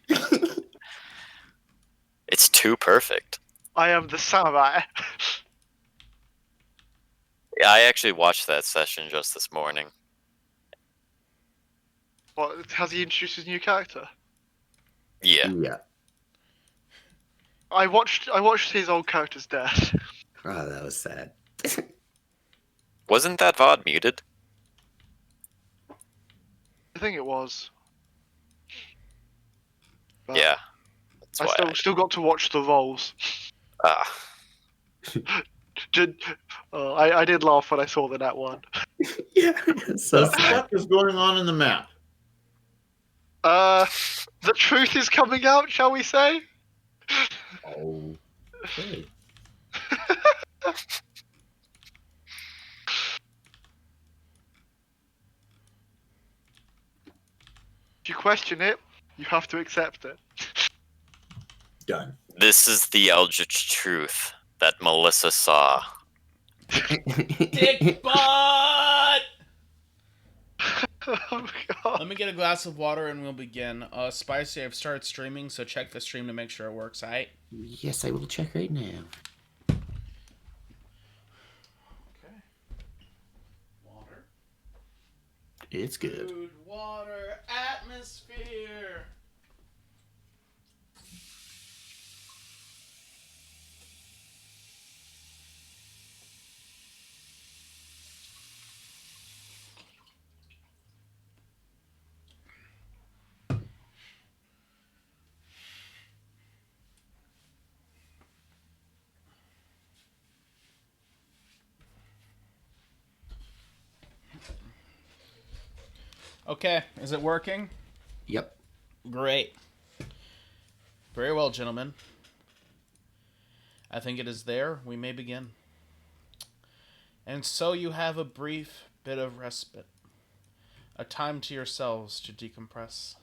Really? It's too perfect. I am the samurai. Yeah, I actually watched that session just this morning. What, has he introduced his new character? Yeah. Yeah. I watched his old character's death. Oh, that was sad. Wasn't that VOD muted? I think it was. But Yeah. That's I why still got to watch the rolls. I did laugh when I saw the net one. Yeah, it's so What the sad. fuck is going on in the map? The truth is coming out, shall we say? Oh. Okay. If you question it, you have to accept it. Done. This is the eldritch truth that Melissa saw. Dick butt! Oh god. Let me get a glass of water and we'll begin. Spicy, I've started streaming, so check the stream to make sure it works, alright? Yes, I will check right now. Okay. Water. It's good. Food, water, atmosphere. Okay, is it working? Yep. Great. Very well, gentlemen. I think it is there. We may begin. And so you have a brief bit of respite. A time to yourselves to decompress.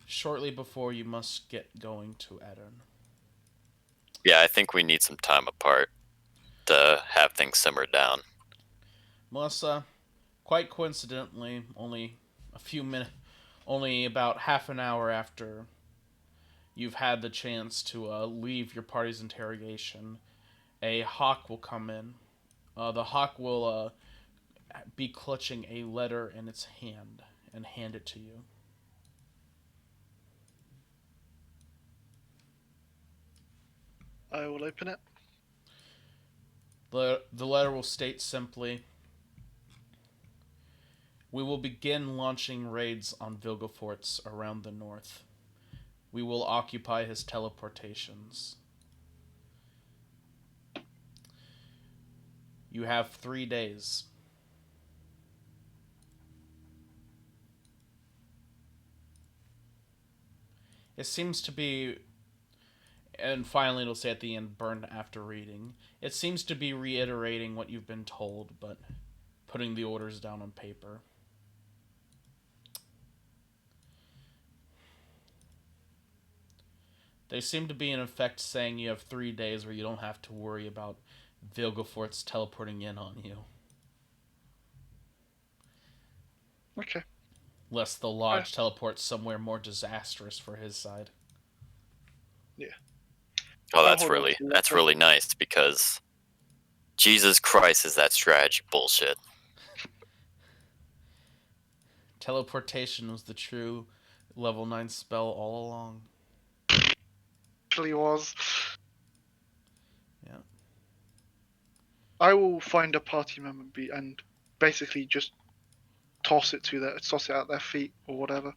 Shortly before you must get going to Aedirn. Yeah, I think we need some time apart to have things simmer down. Melissa, quite coincidentally, only about half an hour after you've had the chance to leave your party's interrogation, a hawk will come in. The hawk will be clutching a letter in its hand and hand it to you. I will open it. The letter will state simply, "We will begin launching raids on Vilgefortz around the north. We will occupy his teleportations. You have 3 days. It seems to be," and finally it'll say at the end, "burned after reading." It seems to be reiterating what you've been told, but putting the orders down on paper. They seem to be in effect saying you have 3 days where you don't have to worry about Vilgefortz teleporting in on you. Okay. Lest the Lodge teleports somewhere more disastrous for his side. Yeah. Oh, that's really nice because Jesus Christ, is that strategy bullshit. Teleportation was the true level 9 spell all along. Actually was. Yeah. I will find a party member and basically just toss it at their feet or whatever.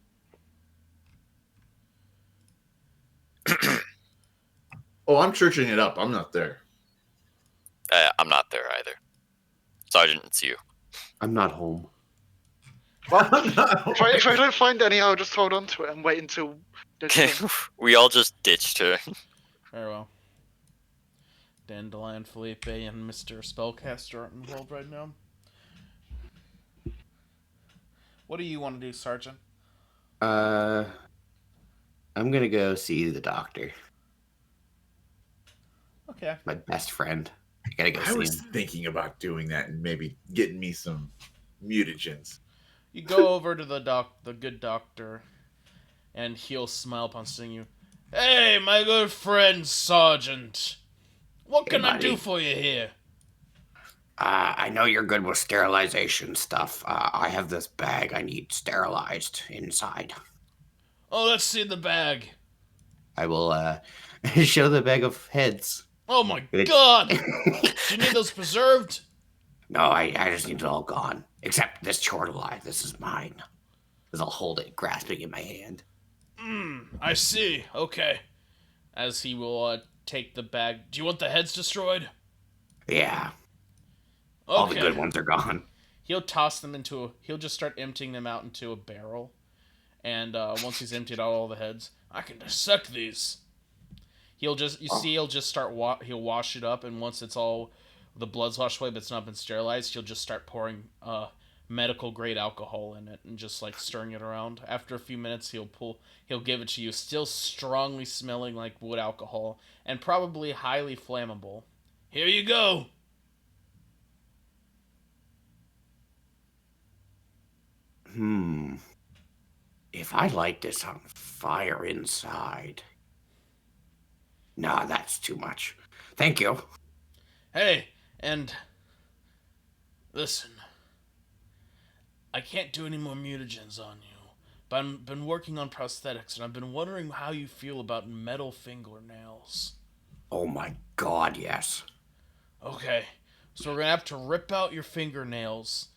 Oh, I'm churching it up. I'm not there. I'm not there either. Sergeant, it's you. I'm not home. Well, if I don't find any, I'll just hold on to it and wait until. We all just ditched her. Very well. Dandelion, Felipe, and Mr. Spellcaster aren't involved right now. What do you want to do, Sergeant? I'm gonna go see the doctor. Okay. My best friend. I gotta go I see was him. thinking about doing that and maybe getting me some mutagens. You go over to the good doctor, and he'll smile upon seeing you. Hey, my good friend, Sergeant. What Hey, can I do buddy. for you here? I know you're good with sterilization stuff. I have this bag I need sterilized inside. Oh, let's see the bag. I will show the bag of heads. Oh my It's god! Do you need those preserved? No, I just need it all gone. Except this chortle eye. This is mine. As I'll hold it, grasping in my hand. I see. Okay. As he will take the bag. Do you want the heads destroyed? Yeah, all the Okay. good ones are gone. He'll toss them into a. He'll just start emptying them out into a barrel. And once he's emptied out all the heads, I can dissect these. He'll just. You see, he'll just start. He'll wash it up, and once it's all. The blood's washed away, but it's not been sterilized, he'll just start pouring medical grade alcohol in it and just like stirring it around. After a few minutes, he'll give it to you, still strongly smelling like wood alcohol and probably highly flammable. Here you go. If I light this on fire inside. Nah, that's too much. Thank you. Hey, and listen, I can't do any more mutagens on you, but I've been working on prosthetics, and I've been wondering how you feel about metal fingernails. Oh my god, yes. Okay, so we're gonna have to rip out your fingernails,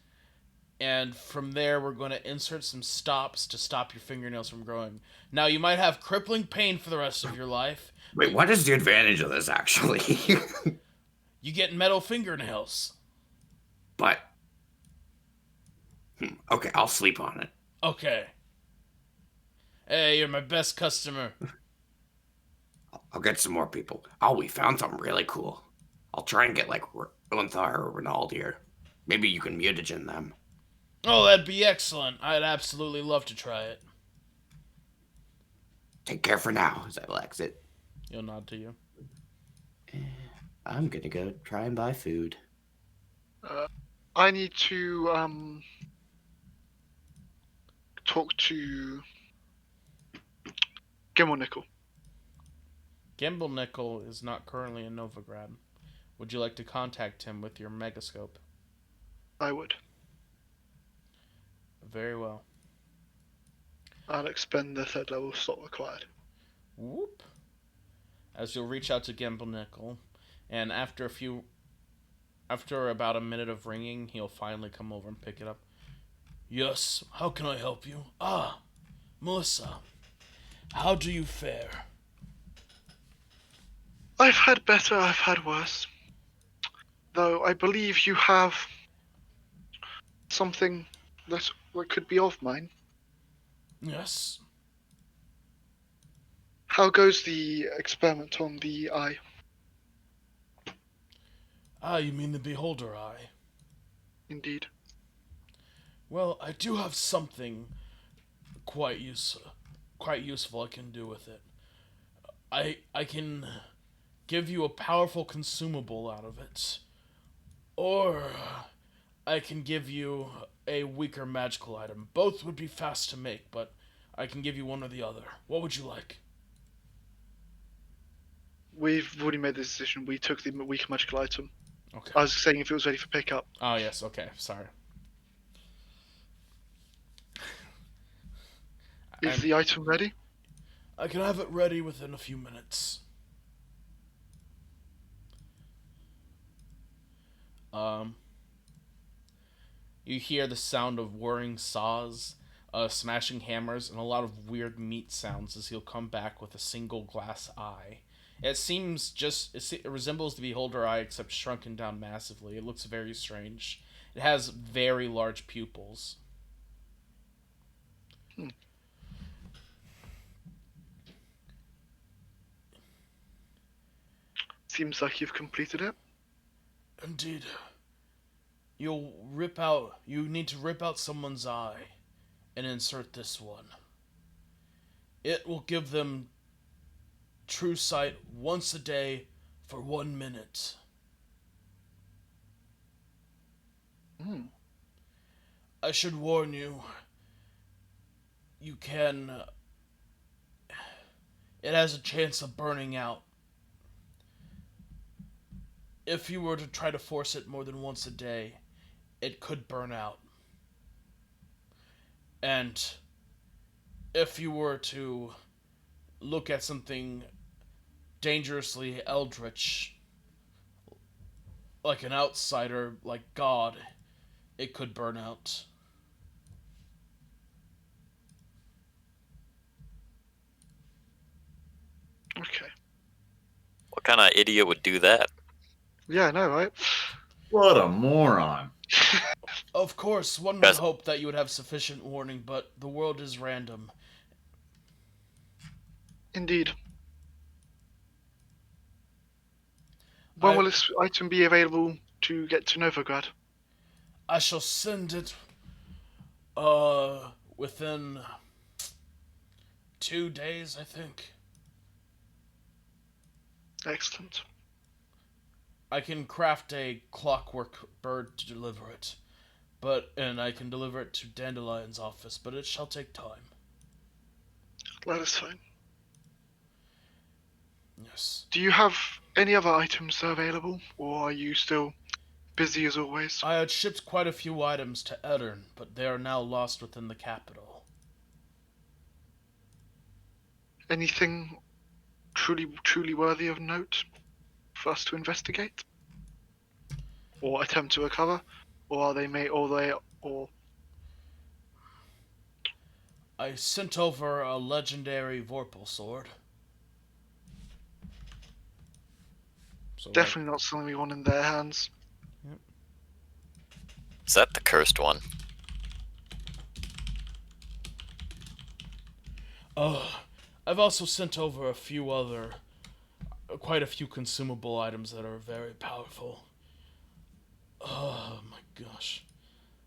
and from there we're going to insert some stops to stop your fingernails from growing. Now, you might have crippling pain for the rest of your life. Wait, what is the advantage of this, actually? You get metal fingernails. But. Okay, I'll sleep on it. Okay. Hey, you're my best customer. I'll get some more people. Oh, we found something really cool. I'll try and get, like, Unthar or Ronald here. Maybe you can mutagen them. Oh, that'd be excellent. I'd absolutely love to try it. Take care for now, as I will exit. He'll nod to you. I'm gonna go try and buy food. I need to talk to Gimel Nickel. Gimbal Nickel is not currently in Novigrad. Would you like to contact him with your megascope? I would. Very well. I'll expend the third level slot required. Whoop. As you'll reach out to Gimbal Nickel, and after about a minute of ringing, he'll finally come over and pick it up. Yes, how can I help you? Ah, Melissa, how do you fare? I've had better, I've had worse. Though I believe you have something that could be of mine. Yes. How goes the experiment on the eye? Ah, you mean the Beholder Eye? Indeed. Well, I do have something quite useful I can do with it. I can give you a powerful consumable out of it, or I can give you a weaker magical item. Both would be fast to make, but I can give you one or the other. What would you like? We've already made this decision. We took the weaker magical item. Okay. I was saying if it was ready for pickup. Oh, yes, okay, sorry. Is the item ready? I can have it ready within a few minutes. You hear the sound of whirring saws, smashing hammers, and a lot of weird meat sounds as he'll come back with a single glass eye. It resembles the Beholder Eye except shrunken down massively. It looks very strange. It has very large pupils. Seems like you've completed it. Indeed. You need to rip out someone's eye and insert this one. It will give them true sight once a day for 1 minute. I should warn you, you can it has a chance of burning out. If you were to try to force it more than once a day, it could burn out. And if you were to look at something dangerously eldritch, like an outsider, like God, it could burn out. Okay. What kind of idiot would do that? Yeah, I know, right? What a moron. Of course, one would Guys, hope that you would have sufficient warning, but the world is random. Indeed. When will this item be available to get to Novigrad? I shall send it, within 2 days, I think. Excellent. I can craft a clockwork bird to deliver it, and I can deliver it to Dandelion's office, but it shall take time. That is fine. Yes. Do you have any other items available, or are you still busy as always? I had shipped quite a few items to Aedirn, but they are now lost within the capital. Anything truly worthy of note for us to investigate? Or attempt to recover? Or are they I sent over a legendary Vorpal sword. So definitely not something we want in their hands. is that the cursed one? I've also sent over quite a few consumable items that are very powerful. Oh my gosh.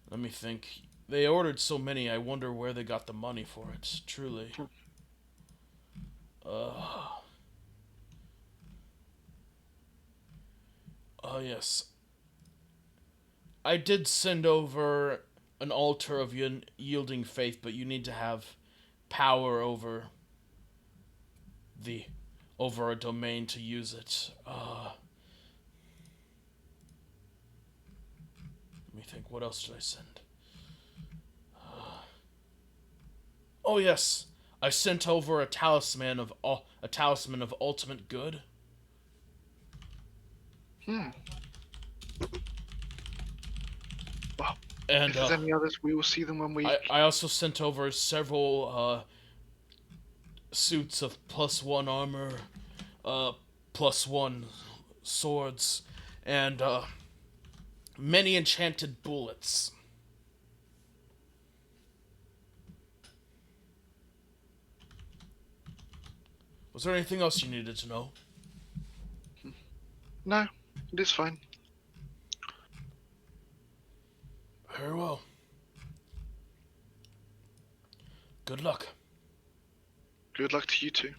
Let me think. They ordered so many, I wonder where they got the money for it, truly. Oh yes. I did send over an altar of yielding faith, but you need to have power over a domain to use it. Let me think. What else did I send? Oh yes, I sent over a talisman of ultimate good. Well, And if there's any others, we will see them when we. I also sent over several suits of +1 armor, +1 swords, and many enchanted bullets. Was there anything else you needed to know? No, it is fine. Very well. Good luck. Good luck to you too.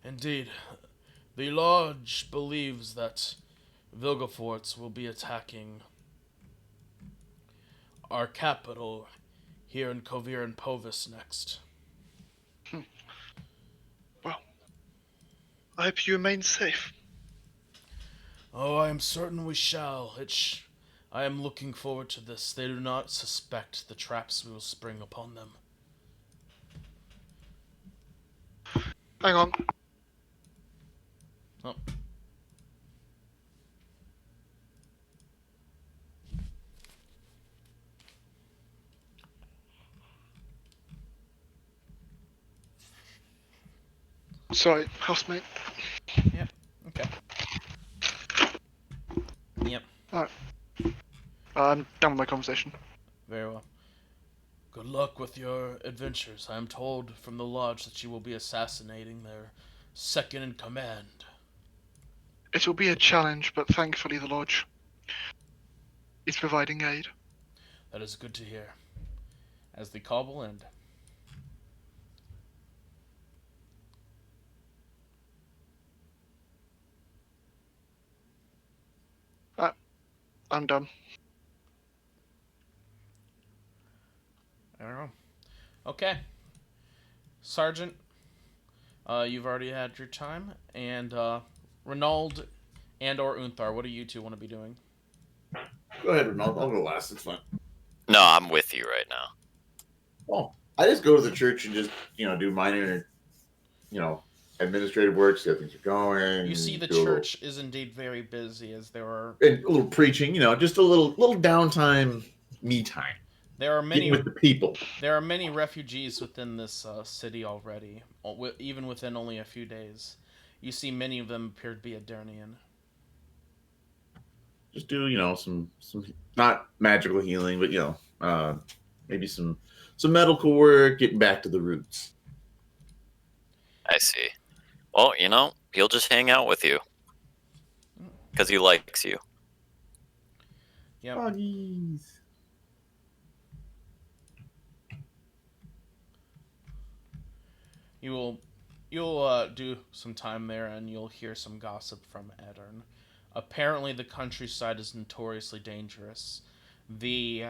Indeed. The Lodge believes that Vilgefortz will be attacking our capital here in Kovir and Povis next. Well, I hope you remain safe. Oh, I am certain we shall. I am looking forward to this. They do not suspect the traps we will spring upon them. Hang on. Oh. Sorry, housemate. Yep. Okay. Yep. Alright. I'm done with my conversation. Very well. Good luck with your adventures. I am told from the Lodge that you will be assassinating their second in command. It will be a challenge, but thankfully the Lodge is providing aid. That is good to hear. As the call will end. I'm done. I don't know. Okay. Sergeant, You've already had your time, and Renauld and or Unthar, what do you two want to be doing? Go ahead, Ronaldo. I'll go last. It's fine. No, I'm with you right now. Oh, I just go to the church and just do minor, administrative work, see how things are going. You see the do a little- church is indeed very busy, as there are and a little preaching. Just a little downtime, me time, there are getting many with the people. there are many refugees within this city already, even within only a few days. You see many of them appear to be Aedirnian. Just do some not magical healing, but maybe some medical work, getting back to the roots. I see. Well, he'll just hang out with you because he likes you. Yep. Doggies. You'll do some time there, and you'll hear some gossip from Aedirn. Apparently, the countryside is notoriously dangerous. The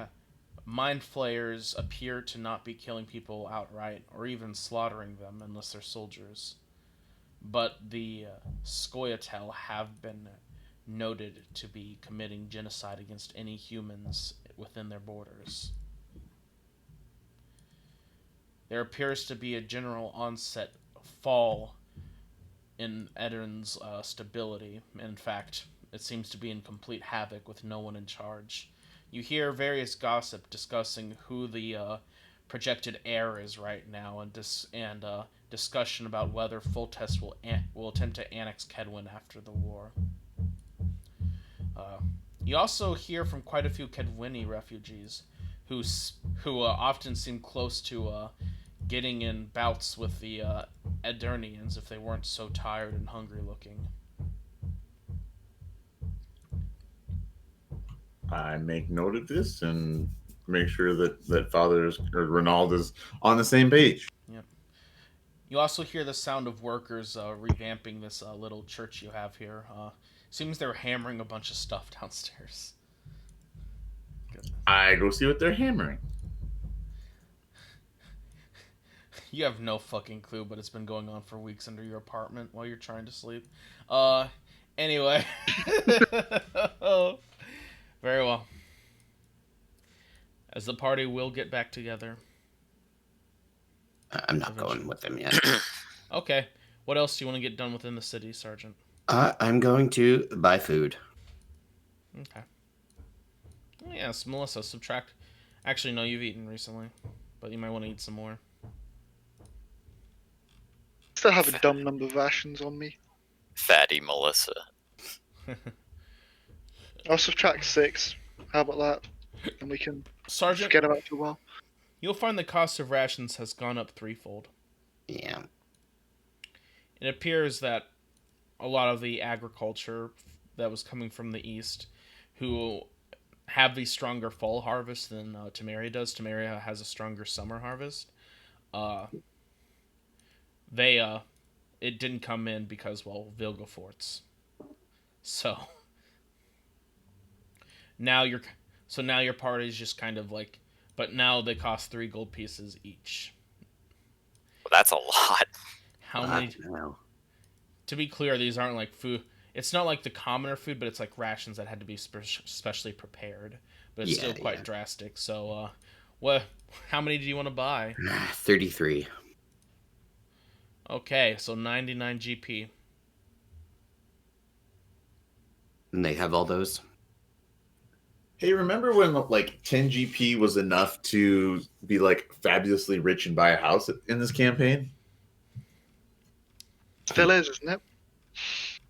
mind flayers appear to not be killing people outright, or even slaughtering them unless they're soldiers. But the Scoia'tael have been noted to be committing genocide against any humans within their borders. There appears to be a general onset fall in Aedirn's stability. In fact, it seems to be in complete havoc with no one in charge. You hear various gossip discussing who the projected heir is right now, and discussion about whether Foltest will attempt to annex Kedwin after the war. You also hear from quite a few Kedwini refugees who often seem close to getting in bouts with the Aedirnians if they weren't so tired and hungry looking. I make note of this and make sure that Father's or Ronald is on the same page. Yep. You also hear the sound of workers revamping this little church you have here. Seems they're hammering a bunch of stuff downstairs. Goodness. I go see what they're hammering. You have no fucking clue, but it's been going on for weeks under your apartment while you're trying to sleep. Anyway. Very well. As the party will get back together. I'm not going with them yet. Okay. What else do you want to get done within the city, Sergeant? I'm going to buy food. Okay. Yes, Melissa, subtract. Actually, no, you've eaten recently, but you might want to eat some more. Still have a dumb number of rations on me. Fatty Melissa. I'll subtract 6. How about that? And we can Sergeant, forget about it for a while. you'll find the cost of rations has gone up threefold. Yeah. It appears that a lot of the agriculture that was coming from the east, who have the stronger fall harvest than Temeria does. Temeria has a stronger summer harvest. It didn't come in because, well, Vilga forts. So now your party's just kind of like, but now they cost 3 gold pieces each. Well, that's a lot. How many? No. To be clear, these aren't like food. It's not like the commoner food, but it's like rations that had to be specially prepared. But it's still quite drastic. So, how many do you want to buy? 33. Okay, so 99 GP. And they have all those? Hey, remember when like 10 GP was enough to be like fabulously rich and buy a house in this campaign? Still is, isn't it?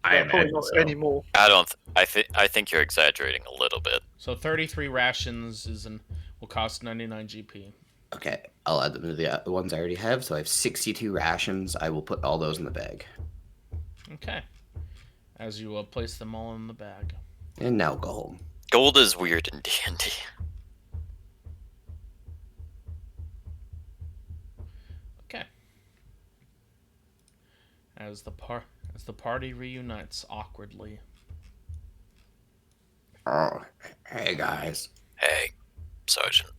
I Probably imagine not so. anymore. I think you're exaggerating a little bit. So 33 rations will cost 99 GP. Okay, I'll add them to the ones I already have. So I have 62 rations. I will put all those in the bag. Okay. As you place them all in the bag. And now go home. Gold is weird in D&D. Okay. As the party reunites awkwardly. Oh, hey guys. Hey, Sergeant.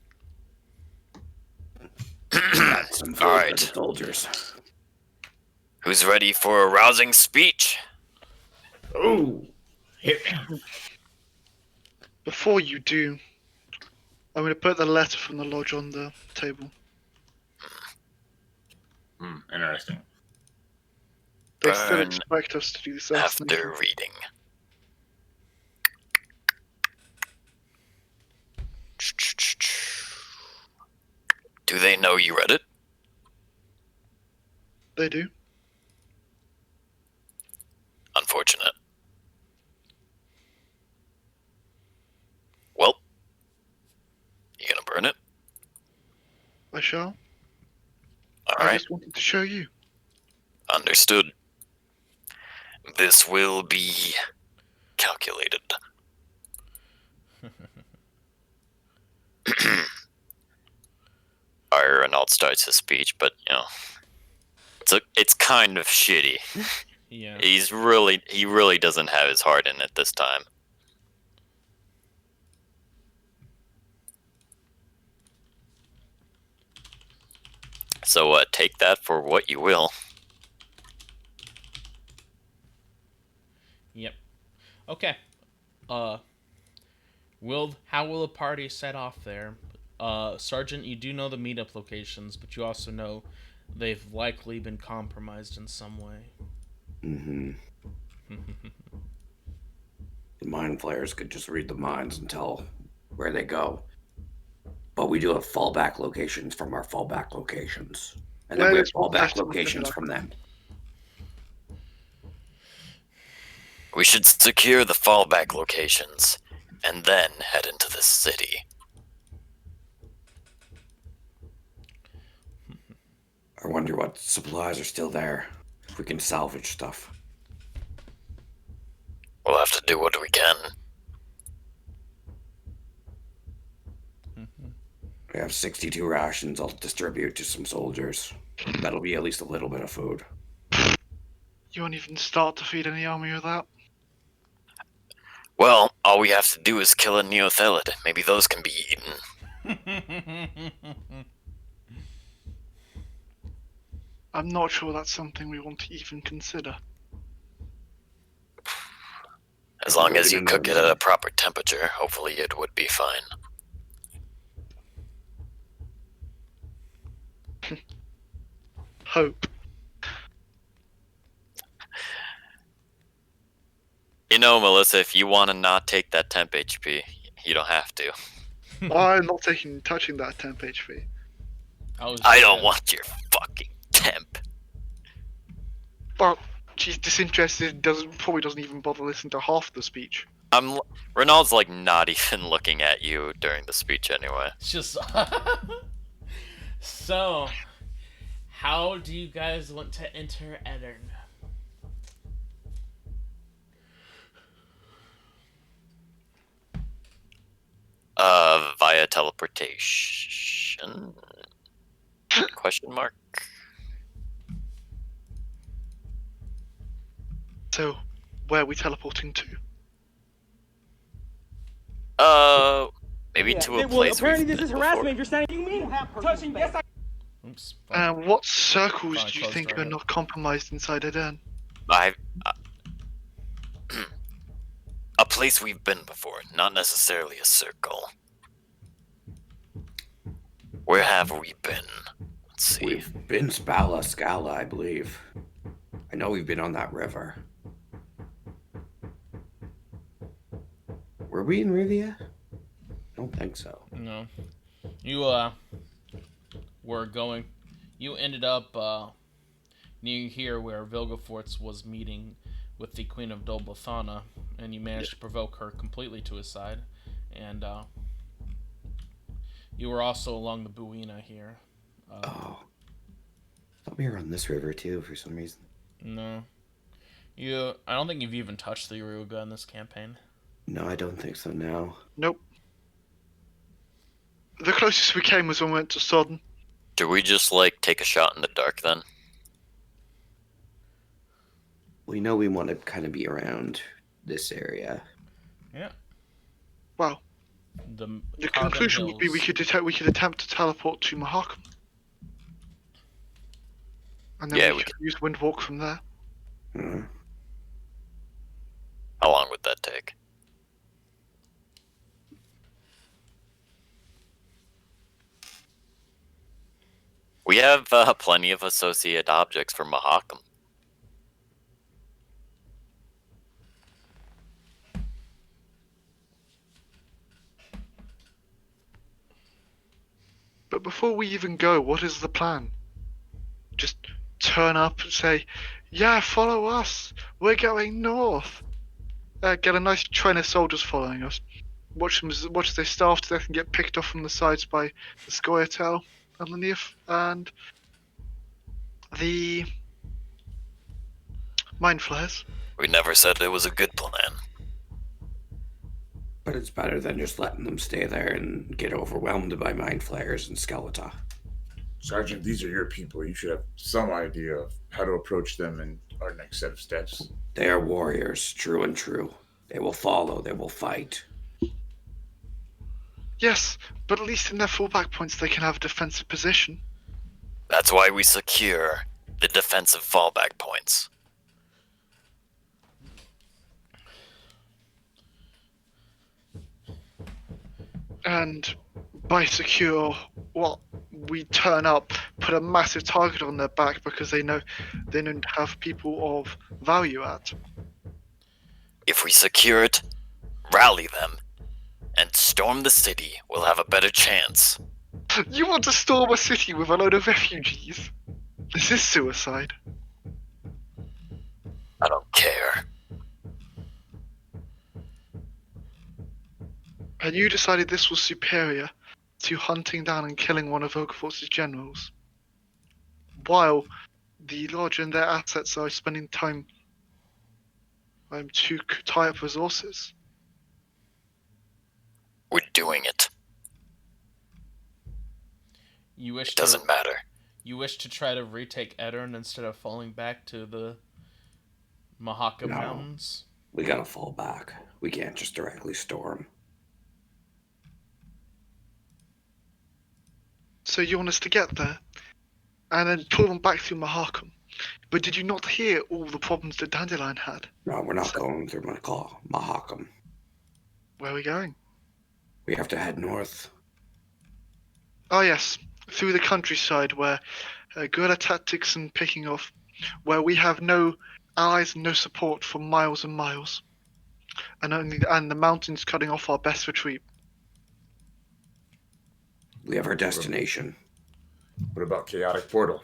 Got some food All for right. the soldiers. Who's ready for a rousing speech? Oh, hit me. Before you do, I'm going to put the letter from the lodge on the table. Interesting. They still Burn expect us to do this after assassination. reading. Do they know you read it? They do. Unfortunate. Well, you gonna burn it? I shall. I Alright, just wanted to show you. understood. This will be calculated. Renault starts his speech, but it's kind of shitty. Yeah. He really doesn't have his heart in it this time. So take that for what you will. Yep. Okay. How will the party set off there? Sergeant, you do know the meetup locations, but you also know they've likely been compromised in some way. Mm-hmm. The mind flayers could just read the minds and tell where they go. But we do have fallback locations from our fallback locations. And then we have Where's what's fallback left of the locations villa? from them. We should secure the fallback locations, and then head into the city. I wonder what supplies are still there. If we can salvage stuff. We'll have to do what we can. We have 62 rations I'll distribute to some soldiers. That'll be at least a little bit of food. You won't even start to feed any army with that. Well, all we have to do is kill a neothelid. Maybe those can be eaten. I'm not sure that's something we want to even consider. As long as you cook it at a proper temperature, hopefully it would be fine. Hope. You know, Melissa, if you want to not take that temp HP, you don't have to. I'm not touching that temp HP. I don't want your fucking temp. But she's disinterested, probably doesn't even bother listening to half the speech. Renault's like not even looking at you during the speech anyway. It's just so. How do you guys want to enter Aedirn? Via teleportation? Question mark? So, where are we teleporting to? Maybe to a Well, place apparently we've this is been harassment. before. You're saying you mean touching? Yes, I. Oops. What circles Fine, do you close think door. are not compromised inside Aedirn? A place we've been before, not necessarily a circle. Where have we been? Let's see. We've been Spala Scala, I believe. I know we've been on that river. Were we in Rivia? I don't think so. No. You were going. You ended up near here where Vilgefortz was meeting with the Queen of Dolbothana, and you managed to provoke her completely to his side. And you were also along the Buena here. Oh. I thought we were on this river too for some reason. No. I don't think you've even touched the Yoruga in this campaign. No, I don't think so now. Nope. The closest we came was when we went to Sodden. Do we just, take a shot in the dark then? We know we want to kind of be around this area. Yeah. Well, The the Carbon conclusion would be we Hills. could attempt to teleport to Mahakam. And then Yeah, we we could use Windwalk from there. Hmm. How long would that take? We have plenty of associate objects for Mahakam. But before we even go, what is the plan? Just turn up and say, yeah, follow us. We're going north. Get a nice train of soldiers following us. Watch as they starve to death and get picked off from the sides by the Scoia'tael and the Mind Flayers. We never said it was a good plan. But it's better than just letting them stay there and get overwhelmed by mind flayers and skeleton. Sergeant, these are your people. You should have some idea of how to approach them in our next set of steps. They are warriors, true and true. They will follow, they will fight. Yes, but at least in their fallback points they can have a defensive position. That's why we secure the defensive fallback points. And by secure, well, we turn up, put a massive target on their back because they know they don't have people of value at. If we secure it, rally them, and storm the city, we'll have a better chance. You want to storm a city with a load of refugees? This is suicide. I don't care. And you decided this was superior to hunting down and killing one of Oakfort's generals, while the Lodge and their assets are spending time to tie up resources. We're doing it. You wish It doesn't matter. You wish to try to retake Aedirn instead of falling back to the Mahakam No. Mountains? We gotta fall back. We can't just directly storm. So you want us to get there, and then pull them back through Mahakam. But did you not hear all the problems that Dandelion had? No, we're not going through Mahakam. Where are we going? We have to head north. Oh yes, through the countryside where guerrilla tactics and picking off, where we have no allies and no support for miles and miles, and the mountains cutting off our best retreat. We have our destination. What about Chaotic Portal?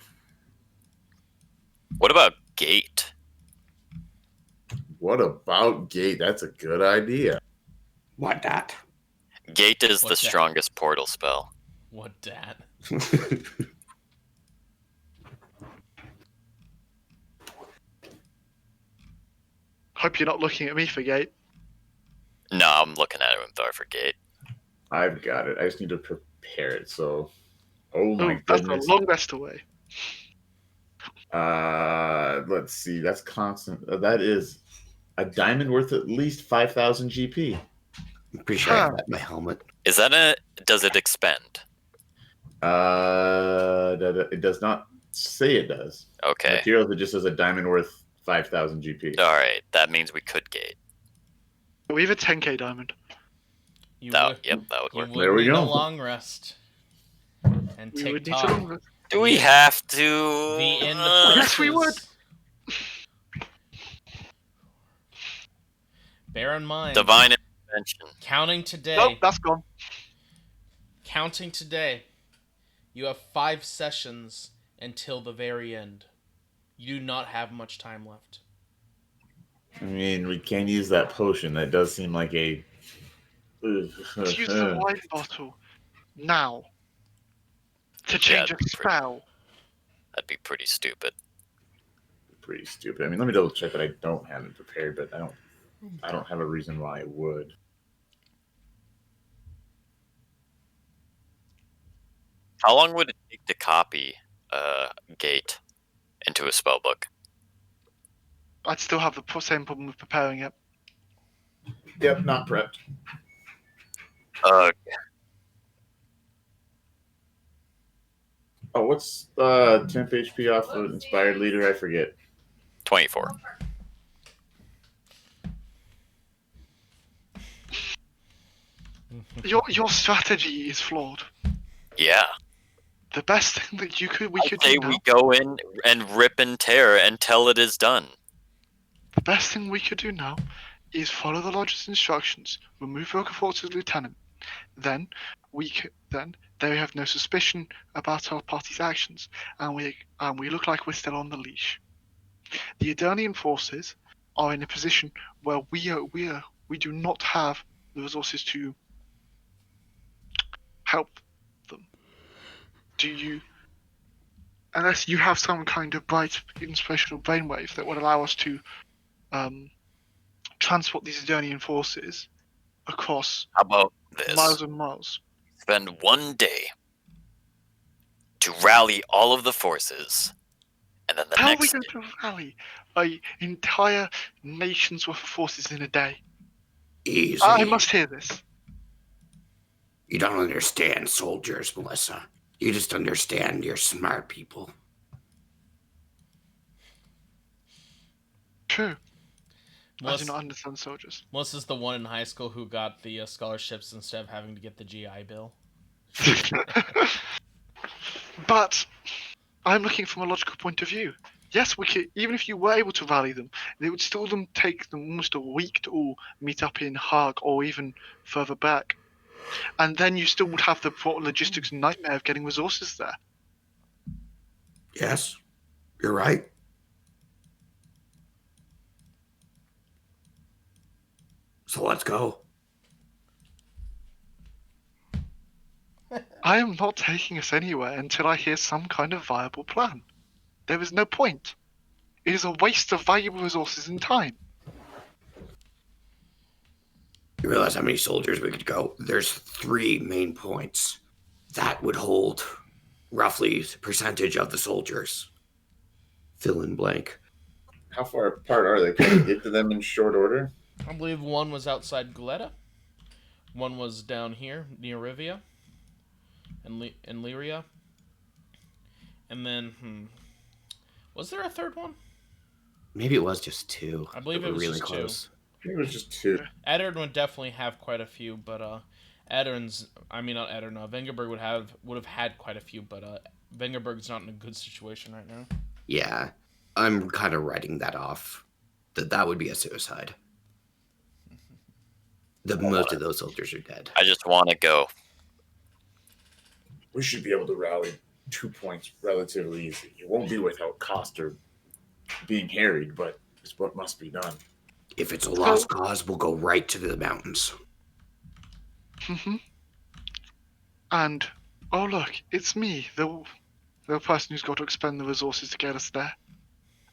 What about Gate? What about Gate? That's a good idea. What that? Gate is the What's that? strongest portal spell. What dat? Hope you're not looking at me for Gate. No, I'm looking at Unthar for Gate. I've got it. I just need to prepare it. So, oh my Oh, that's goodness. a long rest away. Let's see. That's constant. That is a diamond worth at least 5,000 GP. I'm pretty sure I have that in my helmet. Is that a... Does it expend? It does not say it does. Okay. Materials, it just says a diamond worth 5,000 GP. Alright, that means we could Gate. We have a 10k diamond. You That, would, yep, that would you work. would There we need a go. long rest. And We take would need a talk. long rest. Do we have to? The in the Yes, we would. places. Bear in mind, Divine intervention. counting today, Nope, that's gone. counting today, you have 5 sessions until the very end. You do not have much time left. I mean, we can use that potion. That does seem like a. Let's use the wine bottle now to change a that'd be pretty- spell. That'd be pretty stupid. Pretty stupid. I mean, let me double check that I don't have it prepared, but I don't have a reason why I would. How long would it take to copy Gate into a spellbook? I'd still have the same problem with preparing it. Yep, not prepped. Oh, what's temp HP off of Inspired Leader? I forget. 24. Your strategy is flawed. Yeah. The best thing that we I could say do now. we go in and rip and tear until it is done. The best thing we could do now is follow the Lodge's instructions, remove Roquefort's lieutenant. Then then they have no suspicion about our party's actions, and we look like we're still on the leash. The Aedirnian forces are in a position where we do not have the resources to help them. Do you? Unless you have some kind of bright inspirational brainwave that would allow us to transport these Aedirnian forces across How about this? miles and miles. Spend one day to rally all of the forces, and then the How are we next going to rally an entire nation's worth of forces in a day? Easy. I must hear this. You don't understand soldiers, Melissa. You just understand you're smart people. True. I do Melissa, not understand soldiers. Melissa's the one in high school who got the scholarships instead of having to get the GI Bill. But I'm looking from a logical point of view. Yes, we could, even if you were able to rally them, it would still take them almost a week to all meet up in Hague or even further back. And then you still would have the logistics nightmare of getting resources there. Yes, you're right. So let's go. I am not taking us anywhere until I hear some kind of viable plan. There is no point. It is a waste of valuable resources and time. You realize how many soldiers we could go? There's 3 main points. That would hold roughly percentage of the soldiers. Fill in blank. How far apart are they? Can we get to them in short order? I believe one was outside Goleta. One was down here near Rivia and Lyria. And then, was there a third one? Maybe it was just 2. I believe They it were was really just 2. close. I think it was just 2. Aedirn would definitely have quite a few, but Aedirn's, I mean not Aedirn, Vengerberg would have had quite a few, but Vengerberg's not in a good situation right now. Yeah, I'm kind of writing that off. That would be a suicide. Most of those soldiers are dead. I just want to go. We should be able to rally 2 points relatively easy. It won't be without cost or being harried, but it's what must be done. If it's a lost cause, we'll go right to the mountains. And, oh look, it's me, the person who's got to expend the resources to get us there.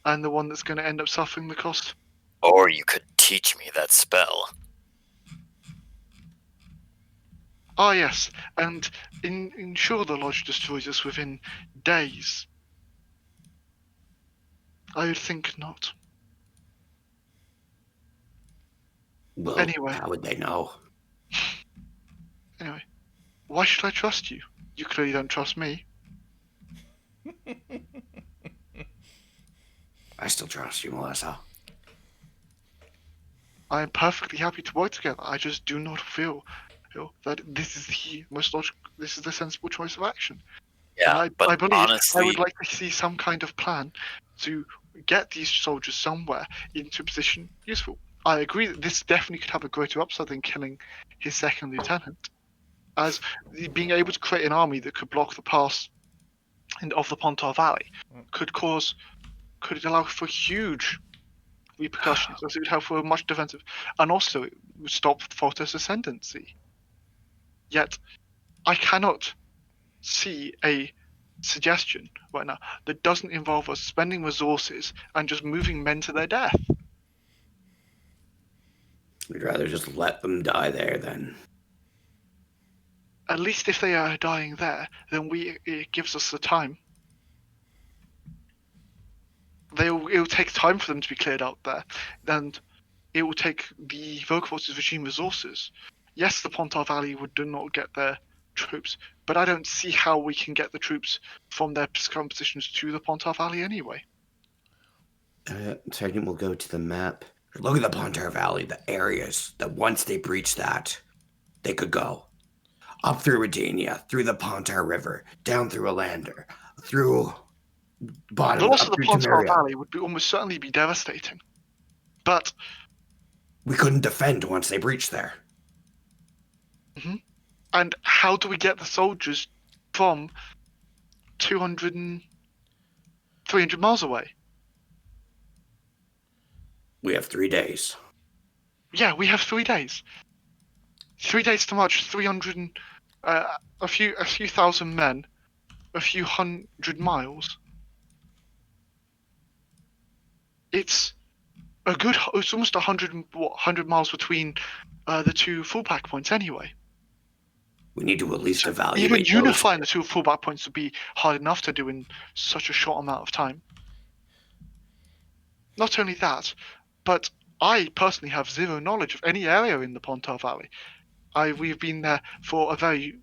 And the one that's going to end up suffering the cost. Or you could teach me that spell. Ah yes, and ensure the Lodge destroys us within days. I would think not. Well, Anyway. how would they know? Anyway, why should I trust you? You clearly don't trust me. I still trust you, Melissa. I am perfectly happy to work together. I just do not feel that this is the most logical, this is the sensible choice of action. Yeah, And but I believe honestly, I would like to see some kind of plan to get these soldiers somewhere into a position useful. I agree that this definitely could have a greater upside than killing his second lieutenant, as being able to create an army that could block the pass of the Pontar Valley could allow for huge repercussions, as it would have for a much defensive, and also it would stop Fortis' ascendancy. Yet, I cannot see a suggestion right now that doesn't involve us spending resources and just moving men to their death. We'd rather just let them die there than... At least if they are dying there, then it gives us the time. It will take time for them to be cleared out there, and it will take the Vocal Forces regime resources. Yes, the Pontar Valley would not get their troops, but I don't see how we can get the troops from their current positions to the Pontar Valley anyway. Second, we'll go to the map. Look at the Pontar Valley, the areas that once they breach that, they could go. Up through Redania, through the Pontar River, down through Alander, through The bottom, loss of up the through Pontar Temeria. Valley would almost certainly be devastating. But We couldn't defend once they breached there. and how do we get the soldiers from 200 and 300 miles away? We have 3 days. Yeah, we have 3 days. 3 days to march 300 and a few thousand men, a few 100 miles. It's almost 100 miles between the two fallback points anyway. We need to at least Even evaluate those. unifying the two fallback points would be hard enough to do in such a short amount of time. Not only that, but I personally have zero knowledge of any area in the Pontar Valley. We've been there for a very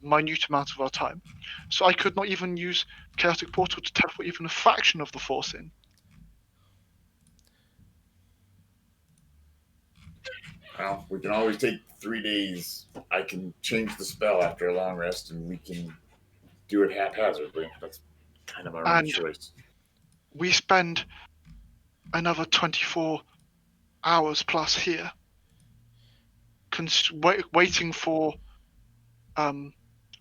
minute amount of our time, so I could not even use Chaotic Portal to teleport even a fraction of the force in. Well, we can always take 3 days. I can change the spell after a long rest, and we can do it haphazardly. That's kind of our own And- choice. We spend another 24 hours plus here, waiting for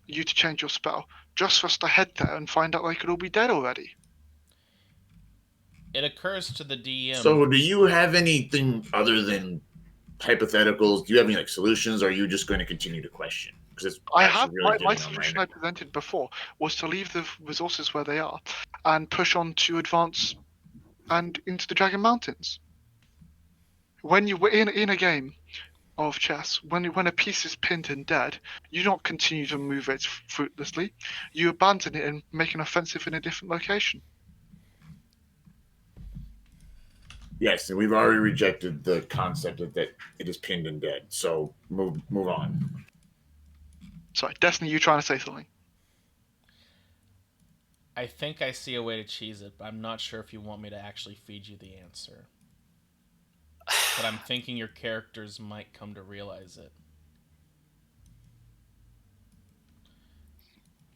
you to change your spell, just for us to head there and find out they could all be dead already. It occurs to the DM. So, do you have anything other than hypotheticals? Do you have any solutions? Or are you just going to continue to question? Because it's I actually have really my getting on solution my I presented before was to leave the resources where they are and push on to advance and into the Dragon Mountains. When you were in a game of chess, when a piece is pinned and dead, you don't continue to move it fruitlessly. You abandon it and make an offensive in a different location. Yes, and we've already rejected the concept that it is pinned and dead. So move on. Sorry, Destiny, you trying to say something? I think I see a way to cheese it, but I'm not sure if you want me to actually feed you the answer. But I'm thinking your characters might come to realize it.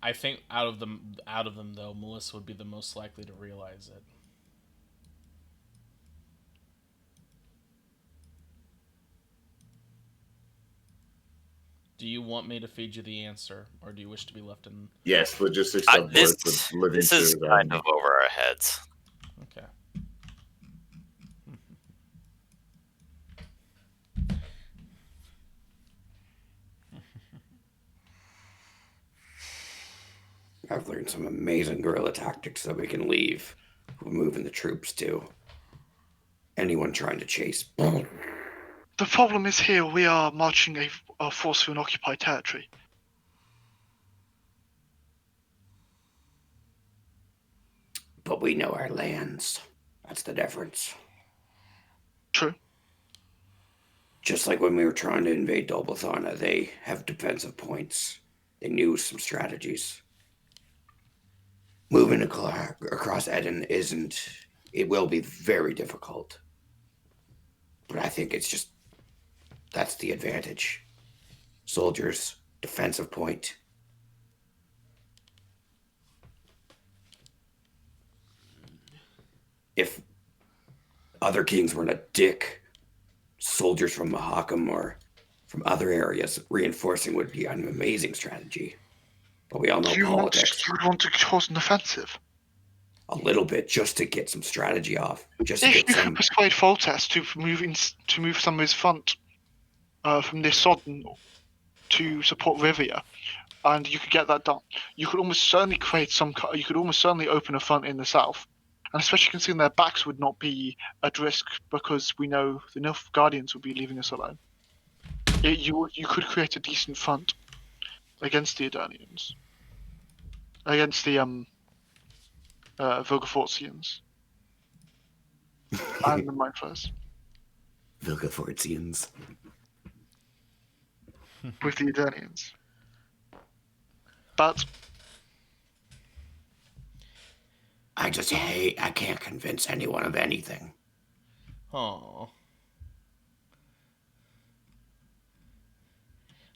I think out of them though, Melissa would be the most likely to realize it. Do you want me to feed you the answer, or do you wish to be left in? Yes, logistics of This living is through kind of over our heads. Okay. I've learned some amazing guerrilla tactics that we can leave. We're moving the troops to anyone trying to chase. The problem is here we are marching a force through an occupied territory. But we know our lands. That's the difference. True. Just like when we were trying to invade Dolbothana, they have defensive points. They knew some strategies. Moving across Aedirn it will be very difficult. But I think it's just, that's the advantage. Soldiers, defensive point. If other kings weren't a dick, soldiers from Mahakam or from other areas reinforcing would be an amazing strategy. But we all know politics. You want to cause an offensive? A little bit, just to get some strategy off. Just to If get you some. can persuade Foltest to move some of his front from this Sodden to support Rivia, and you could get that done, you could almost certainly you could almost certainly open a front in the south, and especially considering their backs would not be at risk because we know the Nilf Guardians would be leaving us alone. You could create a decent front against the Aedirnians, against the Vilgefortzians and the Mindflayers. Vilgefortzians. With the Aedirnians. But I just hate. I can't convince anyone of anything. Oh.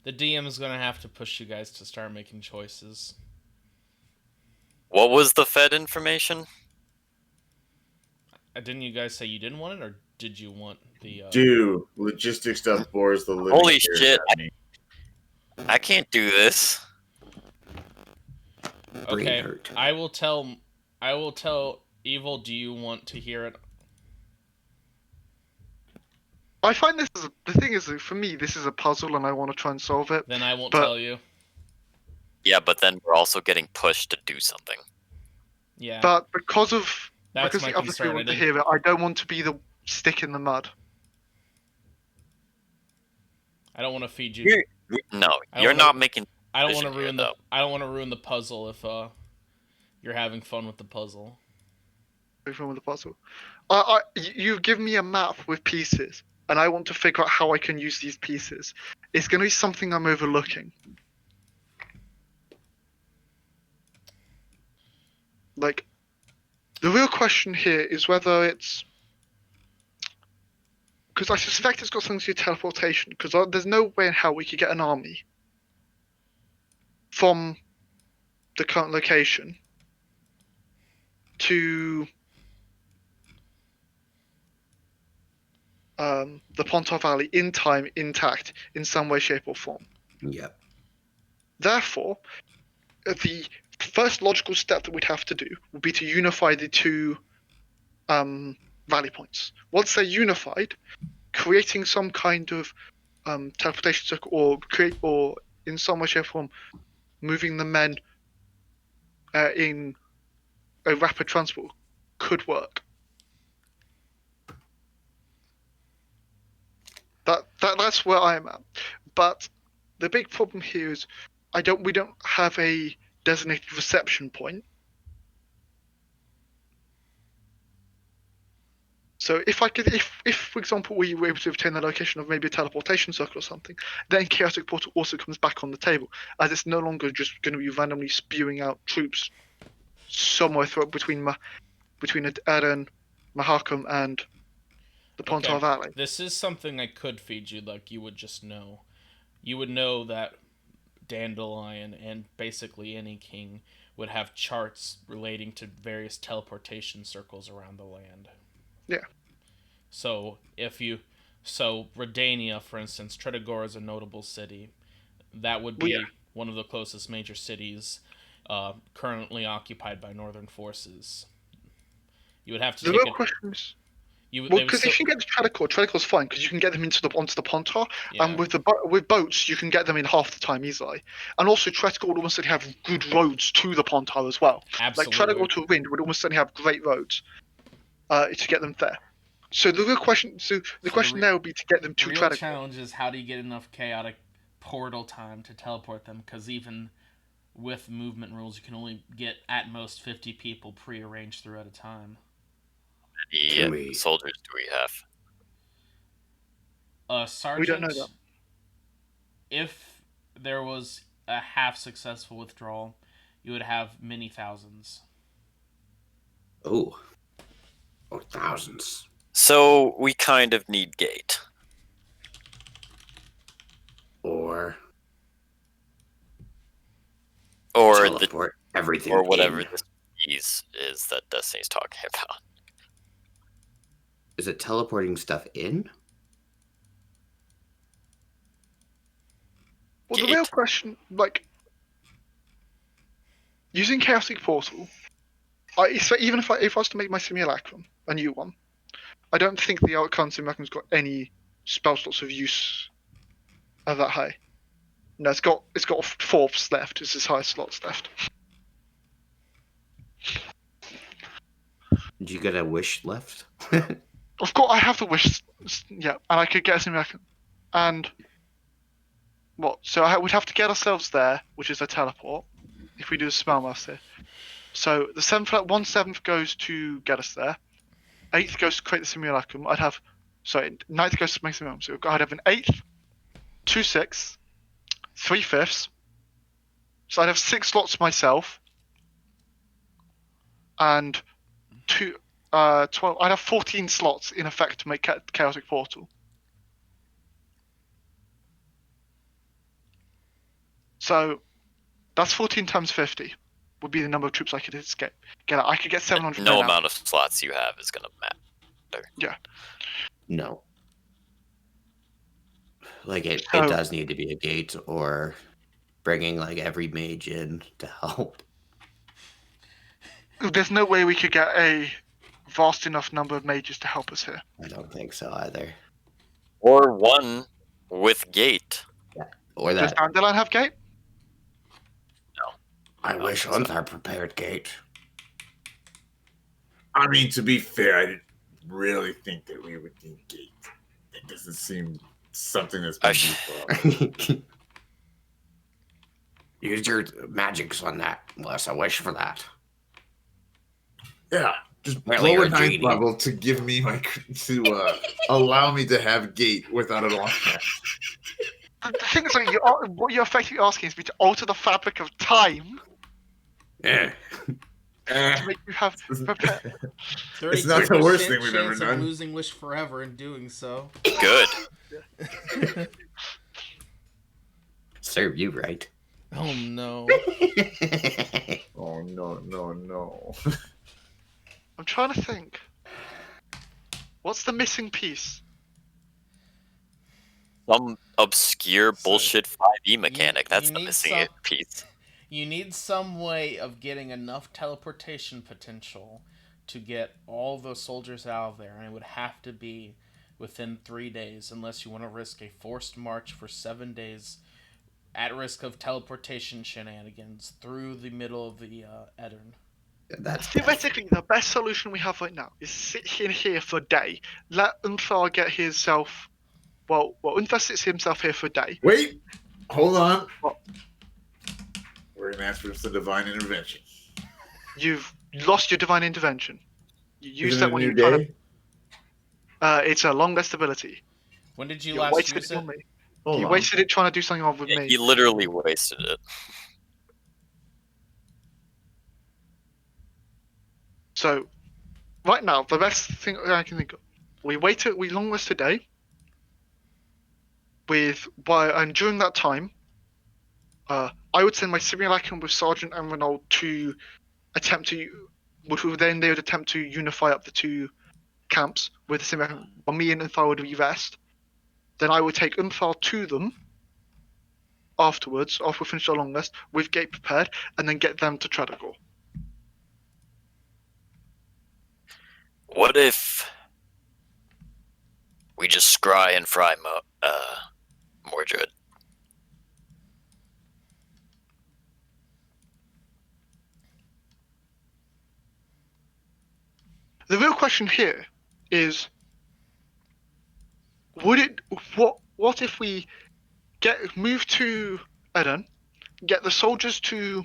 The DM is gonna have to push you guys to start making choices. What was the Fed information? Didn't you guys say you didn't want it, or did you want the? Dude, logistics stuff bores the living Holy hairs shit! out of me. I can't do this. Brain Okay, hurt. I will tell. Evil. Do you want to hear it? I find the thing is that for me this is a puzzle and I want to try and solve it. Then I won't But- tell you. Yeah, but then we're also getting pushed to do something. Yeah, But because that's my the other concern. three want to hear it, I don't want to be the stick in the mud. I don't want to feed you. No, I don't you're wanna- not making. I don't want to vision here, ruin though. I don't want to ruin the puzzle if you're having fun with the puzzle. With the puzzle. You give me a map with pieces, and I want to figure out how I can use these pieces. It's going to be something I'm overlooking. Like, the real question here is whether it's because I suspect it's got something to do with teleportation. Because there's no way in hell we could get an army from the current location to the Pontar Valley in time, intact, in some way, shape, or form. Yep. Therefore, the first logical step that we'd have to do would be to unify the two valley points. Once they're unified, creating some kind of teleportation circle, or in some way, shape, or form, moving the men in a rapid transport could work. That's where I am at. But the big problem here is we don't have a designated reception point. So if for example we were able to obtain the location of maybe a teleportation circle or something, then chaotic portal also comes back on the table, as it's no longer just going to be randomly spewing out troops somewhere between Aedirn, Mahakam, and the Pontar Okay. Valley. This is something I could feed you, like you would just know. You would know that Dandelion and basically any king would have charts relating to various teleportation circles around the land. Yeah. So Redania, for instance, Tredagora is a notable city. That would be one of the closest major cities currently occupied by Northern forces. You would have to The take real question is, because if you can get to Tredecor's fine, because you can get them onto the Pontar, and with boats you can get them in half the time easily. And also Tredecor would almost certainly have good roads to the Pontar as well. Absolutely. Like Tredecor to Wind would almost certainly have great roads to get them there. So the real question, there would be to get them to The real Tredecor. challenge is how do you get enough chaotic portal time to teleport them? Because even with movement rules, you can only get at most 50 people pre-arranged through at a time. How many soldiers do we have? Sergeant, We don't know that. If there was a half successful withdrawal, you would have many thousands. Oh, thousands. So we kind of need gate. Or teleport everything or whatever in. this is that Destiny's talking about. Is it teleporting stuff in? Well, the real question, like, using Chaotic Portal, even if I was to make my Simulacrum, a new one, I don't think the current Simulacrum's got any spell slots of use that high. No, it's got 4 left. It's its highest slots left. Do you get a wish left? Of course, I have the wish. Yeah, and I could get a Simulacrum. And what? So we'd have to get ourselves there, which is a teleport, if we do the Spellmaster. So the 1/7 goes to get us there. 8th goes to create the Simulacrum. 9th goes to make Simulacrum. So I'd have an 8th, 2/6, 3/5, So I'd have 6 slots myself, and 12. I'd have 14 slots in effect to make Chaotic Portal. So that's 14 times 50 would be the number of troops I could escape. I could get 700 No men out. amount of slots you have is gonna matter. Yeah. No. Like it So- does need to be a gate or bringing like every mage in to help. There's no way we could get a vast enough number of mages to help us here. I don't think so either. Or one with gate. Or Does that. Dandelion have gate? I wish think so. Unthar prepared gate. I mean, to be fair, I didn't really think that we would need gate. It doesn't seem something that's been useful. Use your magics on that, Melissa. Wish for that. Yeah, just Apparently blow you're a a ninth genie. level to give me allow me to have gate without a long The thing is, like, what you're effectively asking is me to alter the fabric of time Yeah. to make you have prepared. It's not the worst thing we've ever chance done. of losing wish forever in doing so. Good. Serve you right. Oh no. Oh no. I'm trying to think. What's the missing piece? Some obscure bullshit 5e mechanic. you That's the need missing some- piece. You need some way of getting enough teleportation potential to get all the soldiers out of there, and it would have to be within 3 days, unless you want to risk a forced march for 7 days at risk of teleportation shenanigans through the middle of the Aedirn. That's Theoretically, the best solution we have right now is sit in here for a day. Let Unthar get himself. Well, Unthar sits himself here for a day. Wait, hold on. What? We're gonna ask for some divine intervention. You've lost your divine intervention. You used Isn't that it a when new you were trying day? to. It's a long rest ability. When did you You last wasted use it it? on me. Hold You on. wasted it trying to do something on with Yeah, me. he literally wasted it. So, right now, the best thing I can think of, we long rest today. And during that time, I would send my Simulacrum with Sergeant and Renault to attempt to, which would then they would attempt to unify up the two camps with the Simulacrum. While me and Unthar would rest. Then I would take Unthar to them afterwards, after we finish our long rest, with gate prepared, and then get them to Tradagor. What if we just scry and fry Mordred? The real question here is, what if we move to Aedirn, get the soldiers to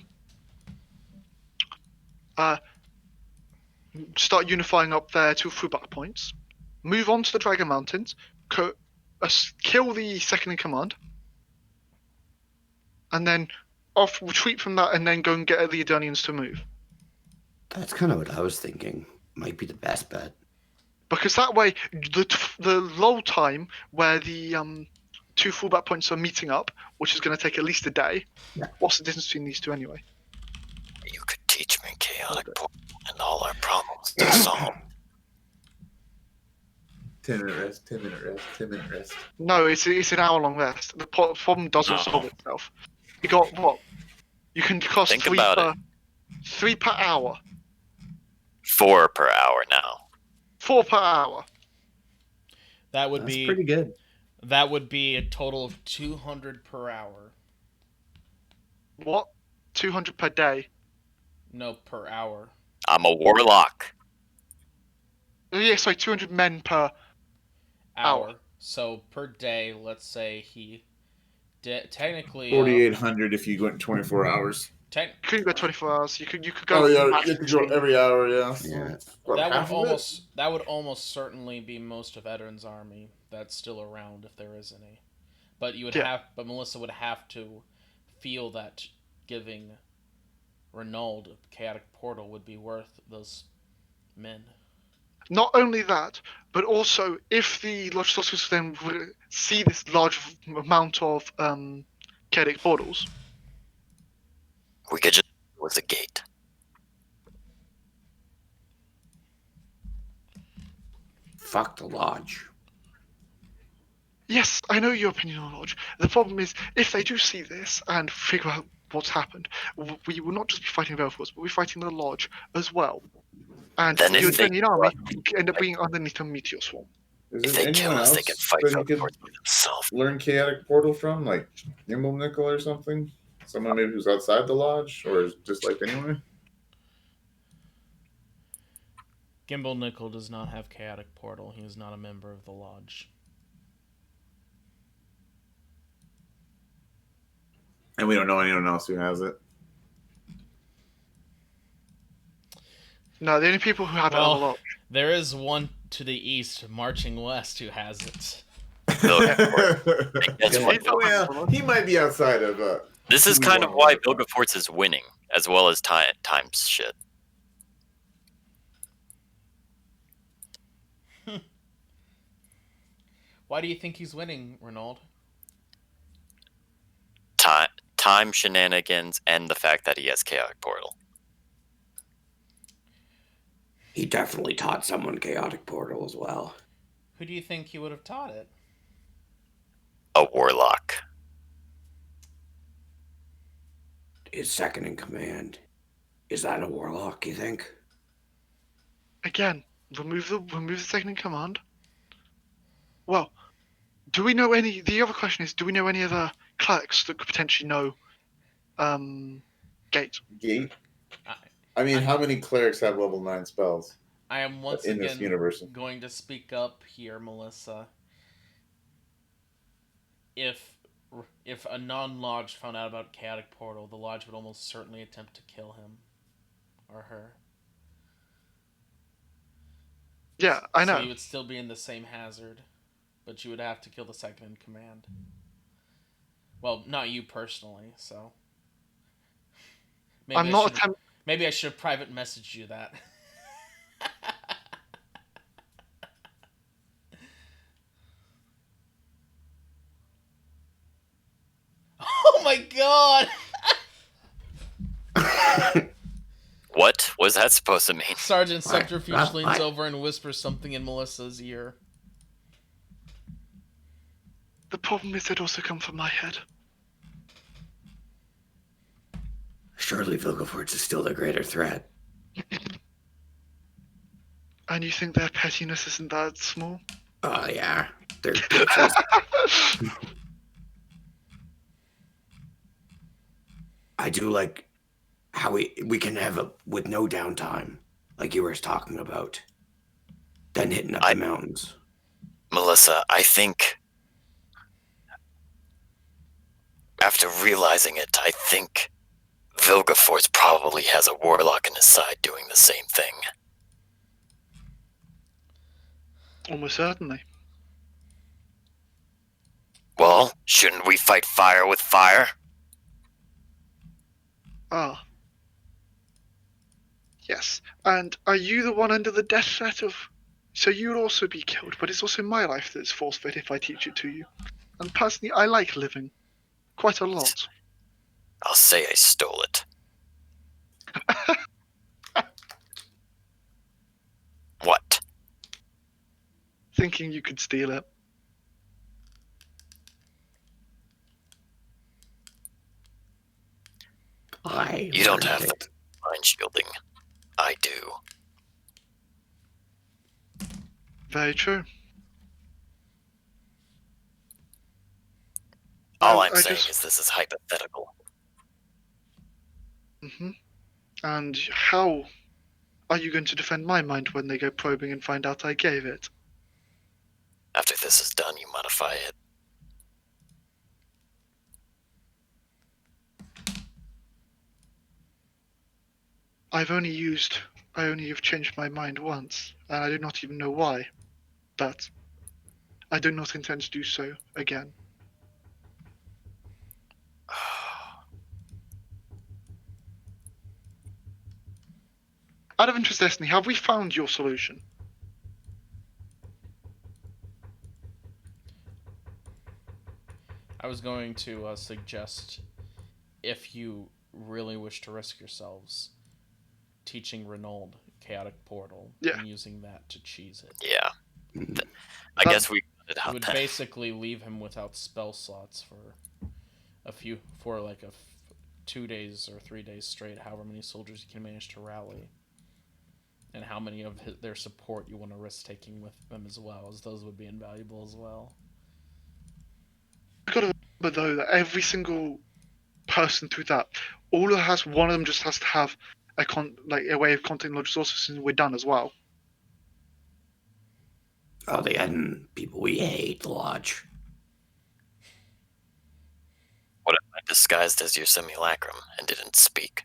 start unifying up their two fullback points, move on to the Dragon Mountains, kill the second in command, and then retreat from that, and then go and get the Aedirnians to move. That's kind of what I was thinking. Might be the best bet. Because that way, the lull time where the two fullback points are meeting up, which is going to take at least a day. Yeah. What's the distance between these two anyway? You could teach me chaotic portal and all our problems to solve. 10-minute rest, 10-minute rest, 10-minute rest. No, it's an hour-long rest. The problem doesn't solve itself. You got what? You can cost Think about 3 per hour. 4 per hour now. 4 per hour. That would That's be pretty good. That would be a total of 200 per hour. What? 200 per day. No, per hour. I'm a warlock. Oh, yeah, sorry, 200 men per Hour. Hour. So per day, let's say he technically 4,800 if you went 24 hours. You couldn't go 24 hours. You could go. Oh yeah, max you have to go 16. every hour. Yeah. Yeah. that would almost certainly be most of Aedirn's army that's still around if there is any. But you would Yeah. Melissa would have to feel that giving Renaud a chaotic portal would be worth those men. Not only that, but also if the Lodge Sorcerers then see this large amount of chaotic portals, We could just with a gate. Fuck the lodge. yes, I know your opinion on Lodge. The problem is, if they do see this and figure out what's happened, we will not just be fighting Velforce, but we're fighting the Lodge as well. And Then your if they Defending army could end up being underneath a meteor swarm. Is If there they kill anyone us, else they can fight that for you could themselves. learn chaotic portal from, like Nimble Nickel or something? Someone maybe who's outside the lodge, or just like anyway? Gimbal Nickel does not have chaotic portal. He is not a member of the lodge. And we don't know anyone else who has it. No, the only people who have it are the Lodge. There is one to the east marching west who has it. That's Yeah. what, Well, he might be outside of. this is who kind of won why what. Vilgefortz is winning, as well as times shit. Why do you think he's winning, Renaud? Time shenanigans and the fact that he has chaotic portal. He definitely taught someone chaotic portal as well. Who do you think he would have taught it? A warlock. His second in command. Is that a warlock, you think? Again, remove the second in command. Well, do we know any? The other question is, do we know any other clerics that could potentially know Gate? Gate. I- I mean, how many clerics have level 9 spells? I am once In this again universe. going to speak up here, Melissa. If a non-lodge found out about chaotic portal, the lodge would almost certainly attempt to kill him or her. Yeah, I know. So you would still be in the same hazard, but you would have to kill the second in command. Well, not you personally, so. Maybe I'm not attempting. Maybe I should have private messaged you that. Oh my god! What was that supposed to mean? Sergeant Why? Subterfuge leans Why? over and whispers something in Melissa's ear. The problem is, they'd also come from my head. Surely Vilgefortz is still the greater threat. And you think their pettiness isn't that small? Oh, yeah. They're bitches. I do like how we can have it with no downtime, like you were talking about. Then hitting up the mountains. Melissa, I think after realizing it, I think Vilgefortz probably has a warlock on his side doing the same thing. Almost certainly. Well, shouldn't we fight fire with fire? Ah. Yes. And are you the one under the death threat of... So you'll also be killed, but it's also my life that's forfeit if I teach it to you. And personally, I like living. Quite a lot. I'll say I stole it. What? Thinking you could steal it. You don't have the mind shielding. I do. Very true. All I I'm saying just- is this is hypothetical. Mm-hmm. And how are you going to defend my mind when they go probing and find out I gave it? After this is done, you modify it. I only have changed my mind once, and I do not even know why. But I do not intend to do so again. Out of interest, Destiny, have we found your solution? I was going to suggest, if you really wish to risk yourselves, teaching Renauld Chaotic Portal Yeah. and using that to cheese it. Yeah. Mm. I That- guess we got it It out would then. basically leave him without spell slots for 2 days or 3 days straight, however many soldiers you can manage to rally, and how many of their support you want to risk taking with them as well, as those would be invaluable as well. You've got to remember though that every single person through that, all it has, one of them just has to have a way of contacting large resources, and we're done as well. Oh, the Eden people, we hate the Lodge. What if I disguised as your simulacrum and didn't speak?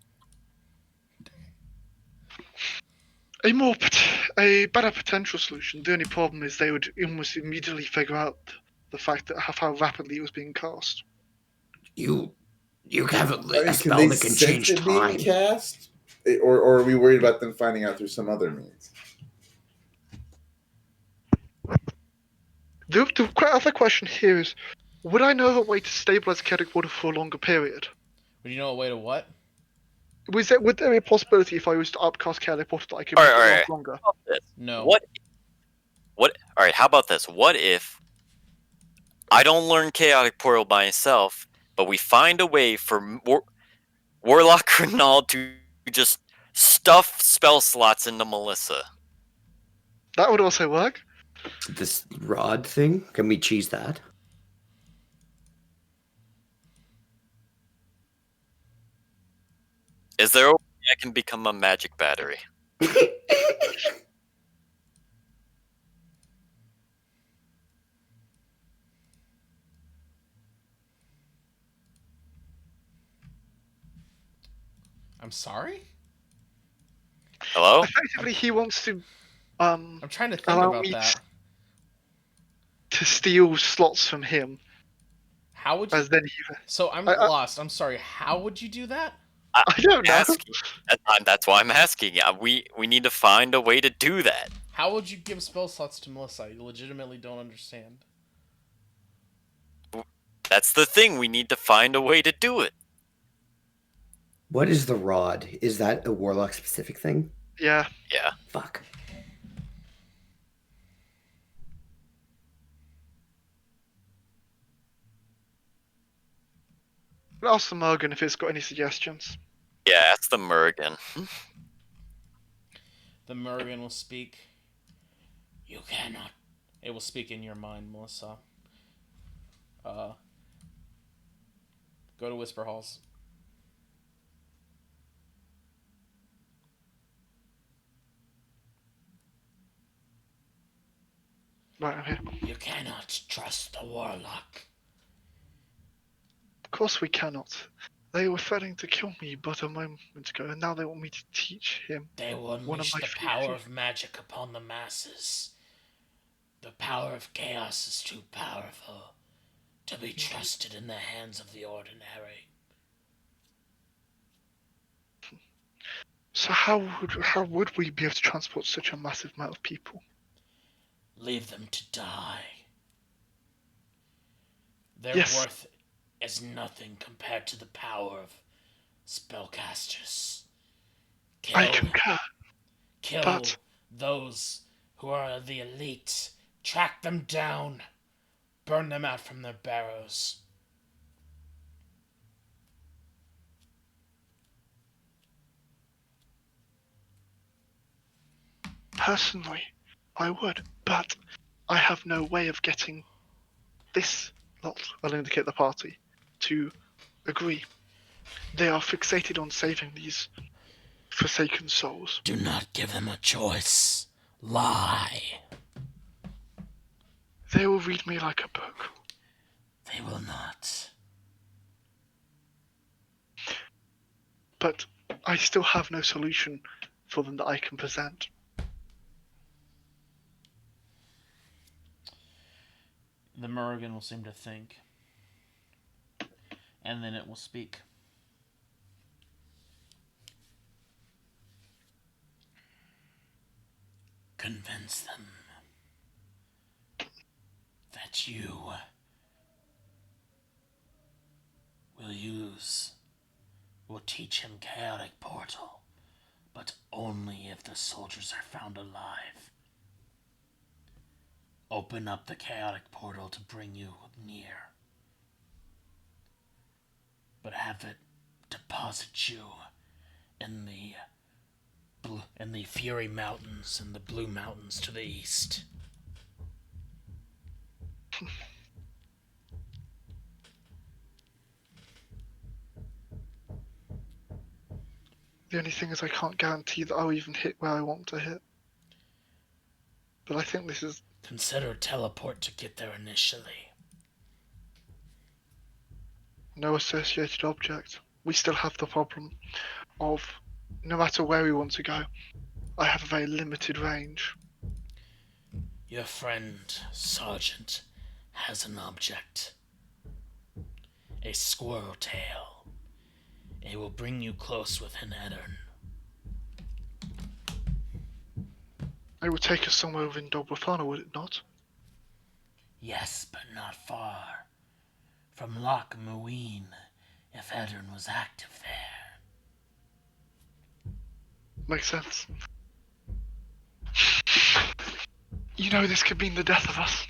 A better potential solution. The only problem is they would almost immediately figure out the fact that how rapidly it was being cast. You have I a mean, can spell they that can sense change it being time. cast? Or are we worried about them finding out through some other means? The other question here is, would I know of a way to stabilize chaotic water for a longer period? Would you know a way to what? Would there be a possibility if I was to upcast chaotic water that I could All make right, it all last right. longer? How about this? No. What? All right. How about this? What if I don't learn Chaotic Portal by myself, but we find a way for Warlock Renauld to just stuff spell slots into Melissa? That would also work. This rod thing, can we cheese that? Is there a way I can become a magic battery? I'm sorry? Hello? Effectively, he wants to I'm trying to think allow about me that. to steal slots from him, How would you... as then he. So I'm I- lost. I'm sorry. How would you do that? I don't know. Asking. That's why I'm asking. We need to find a way to do that. How would you give spell slots to Melissa? I legitimately don't understand. That's the thing. We need to find a way to do it. What is the rod? Is that a warlock specific thing? Yeah. Yeah. Fuck. Ask the Morgan if it's got any suggestions. Yeah, that's the Mergen. The Mergen will speak. You cannot. It will speak in your mind, Melissa. Go to Whisper Halls. Right, I'm here. You cannot trust the Warlock. Of course we cannot. They were threatening to kill me but a moment ago, and now they want me to teach him. They will One of unleash my the favorite power things. of magic upon the masses. The power of chaos is too powerful to be trusted in the hands of the ordinary. So how would we be able to transport such a massive amount of people? Leave them to die. Their Yes. worth is nothing compared to the power of spellcasters. I concur. Kill but- those who are the elite. Track them down. Burn them out from their barrows. Personally, I would, but I have no way of getting this lot, I'll indicate the party, to agree. They are fixated on saving these forsaken souls. Do not give them a choice. Lie. They will read me like a book. They will not. But I still have no solution for them that I can present. The Mergen will seem to think. And then it will speak. convince them that you will teach him chaotic portal, but only if the soldiers are found alive. Open up the chaotic portal to bring you near, but have it deposit you in the Fury Mountains and the Blue Mountains to the east. The only thing is I can't guarantee that I'll even hit where I want to hit. But I think this is... Consider teleport to get there initially. no associated object. We still have the problem of no matter where we want to go, I have a very limited range. Your friend, Sergeant, has an object. A squirrel tail. It will bring you close within Aedirn. It would take us somewhere within Dogbafana, would it not? Yes, but not far. From Loch Muin, if Aedirn was active there. Makes sense. You know this could mean the death of us.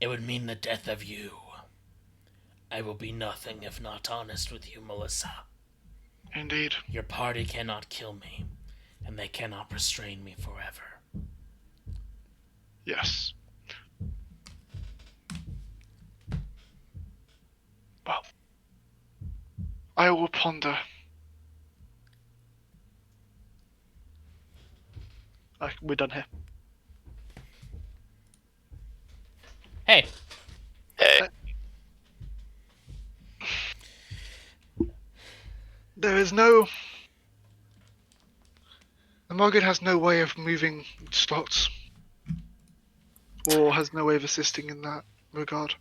It would mean the death of you. I will be nothing if not honest with you, Melissa. Indeed. Your party cannot kill me, and they cannot restrain me forever. Yes. Well, I will ponder. We're done here. Hey! Hey, There is no... the Morgan has no way of moving spots. Or has no way of assisting in that regard.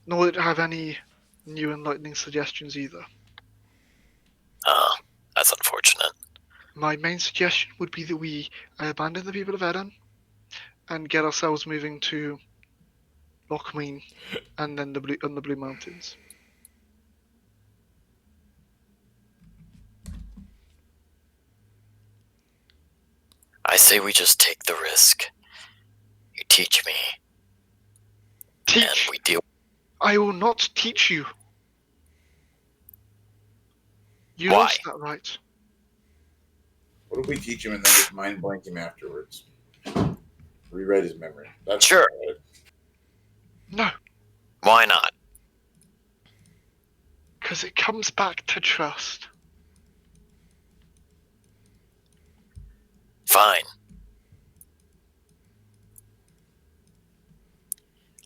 Nor did it have any new enlightening suggestions either. that's unfortunate. My main suggestion would be that we abandon the people of Aedirn and get ourselves moving to Lochmeen and then the Blue Mountains. I say we just take the risk. You teach me, and Teach! we deal. I will not teach you. You Why? lost that right. What if we teach him and then just mind blank him afterwards? Rewrite his memory. That's Sure. it. No, Why not? because it comes back to trust. Fine.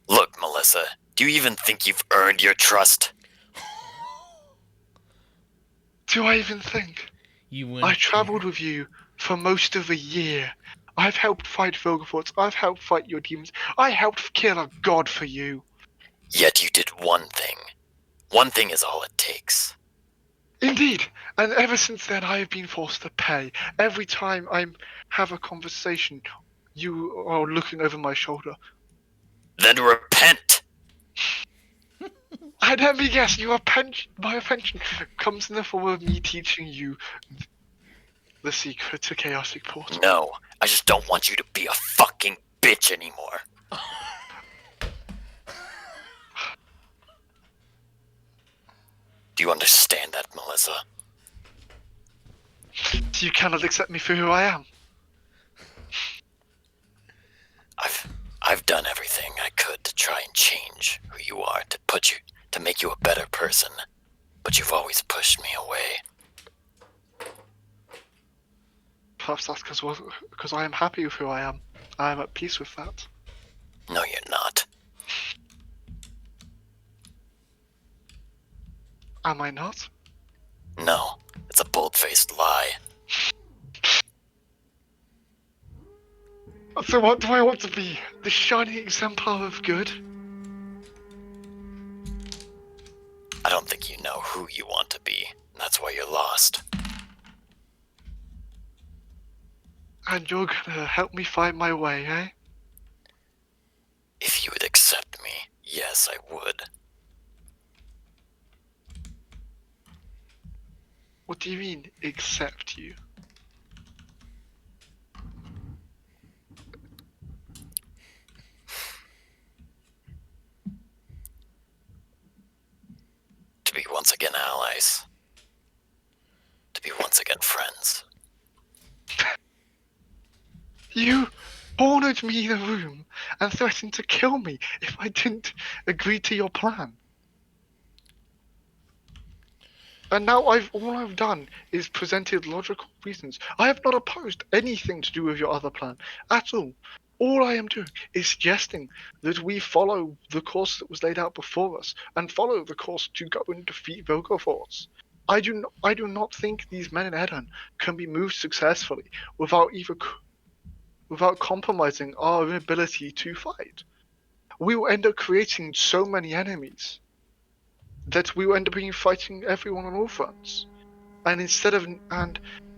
Look, Melissa, do you even think you've earned your trust? Do I even think? You went I travelled with you for most of a year. I've helped fight Vilgefortz. I've helped fight your demons. I helped kill a god for you. Yet you did one thing. One thing is all it takes. Indeed, and ever since then I have been forced to pay. Every time I have a conversation, you are looking over my shoulder. Then repent! And let me guess, my pension comes in the form of me teaching you the secret to Chaotic Portal. No, I just don't want you to be a fucking bitch anymore. Do you understand that, Melissa? So you cannot accept me for who I am. I've done everything I could to try and change who you are, to make you a better person. But you've always pushed me away. Perhaps that's because I am happy with who I am. I am at peace with that. No, you're not. Am I not? No, it's a bold-faced lie. So what do I want to be? The shining exemplar of good? I don't think you know who you want to be, and that's why you're lost. And you're gonna help me find my way, eh? If you would accept me, yes, I would. What do you mean, accept you? To be once again allies. To be once again friends. You cornered me in a room and threatened to kill me if I didn't agree to your plan. And now all I've done is presented logical reasons. I have not opposed anything to do with your other plan at all. All I am doing is suggesting that we follow the course that was laid out before us and follow the course to go and defeat Vogoforts. I do not think these men in Aedirn can be moved successfully without compromising our ability to fight. We will end up creating so many enemies that we will end up fighting everyone on all fronts. And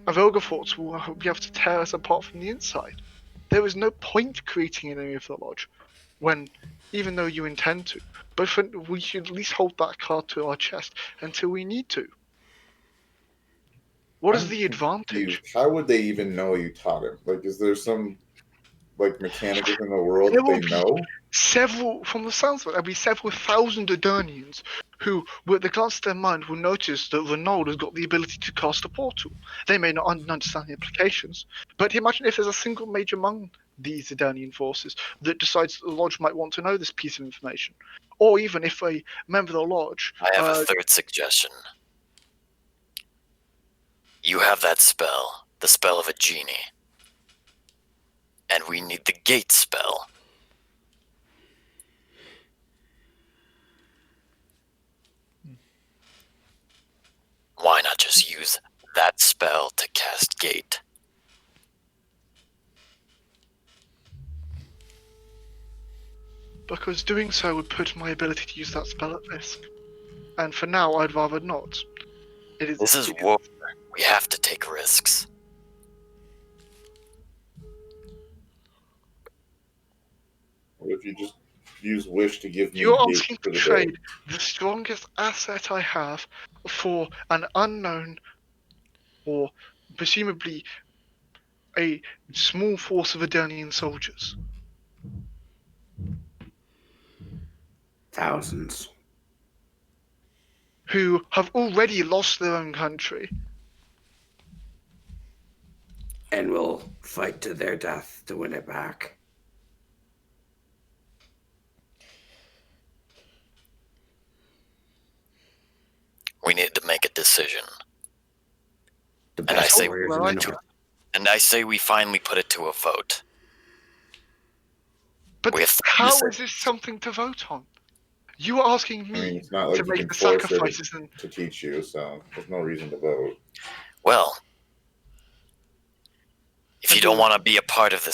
Vogoforts will be able to tear us apart from the inside. There is no point creating an enemy of the lodge, when, even though you intend to, but we should at least hold that card to our chest until we need to. What is I'm the advantage? confused. How would they even know you taught him? Like, is there some mechanic within the world There that will they be know? from the sounds of it, there'll be several thousand Aedirnians who, with the glance of their mind, will notice that Renaud has got the ability to cast a portal. They may not understand the implications, but imagine if there's a single mage among these Aedirnian forces that decides that the Lodge might want to know this piece of information. Or even if a member of the Lodge. I have a third suggestion. You have that spell, the spell of a genie. And we need the gate spell. Why not just use that spell to cast gate? Because doing so would put my ability to use that spell at risk. And for now, I'd rather not. This is war. We have to take risks. What if you just use wish to give me You're a gate asking for to the day? trade the strongest asset I have for an unknown, or presumably a small force of Aedirnian soldiers. Thousands. Who have already lost their own country. And will fight to their death to win it back. We need to make a decision. The And I best say warriors in the north. And I say we finally put it to a vote. But We have how is this something to vote on? You are asking I me mean, it's not like to you make can the force sacrifices her and to teach you, so there's no reason to vote. Well, if you don't want to be a part of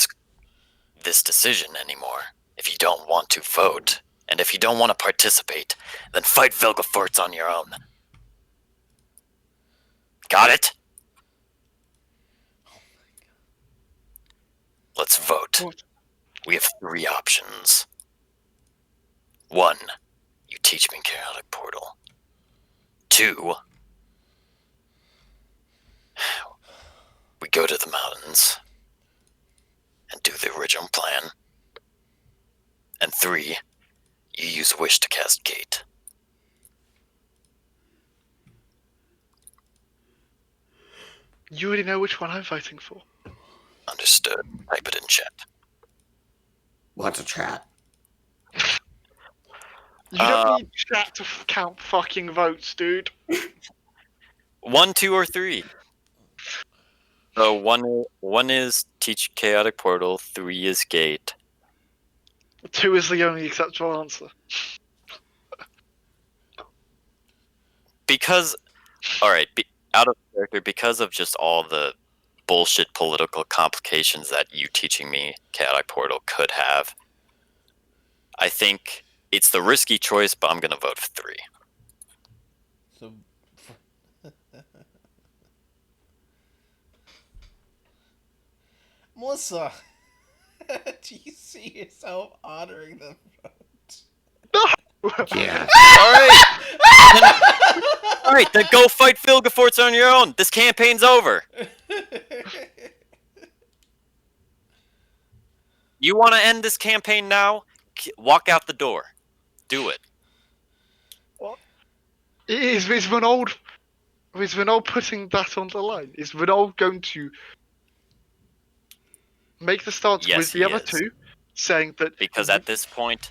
this decision anymore, if you don't want to vote, and if you don't want to participate, then fight Vilgefortz on your own. Got it? Let's vote. What? We have 3 options. 1, you teach me Chaotic Portal. 2, we go to the mountains and do the original plan. And 3, you use Wish to cast Gate. You already know which one I'm voting for. Understood. Type it in chat. What's a chat? You don't need chat to count fucking votes, dude. 1, 2, or 3. So 1 is teach Chaotic Portal, 3 is Gate. 2 is the only acceptable answer. Because, alright, out of character, because of just all the bullshit political complications that you teaching me Chaotic Portal could have, I think it's the risky choice, but I'm gonna vote for 3. So, Melissa, do you see yourself honoring them? Yeah. All right. All right, then go fight Filgaforts on your own. This campaign's over. You want to end this campaign now? Walk out the door. Do it. Is Renaud putting that on the line? Is Renaud going to make the stance Yes, with the he other is. two, saying that Because at this point,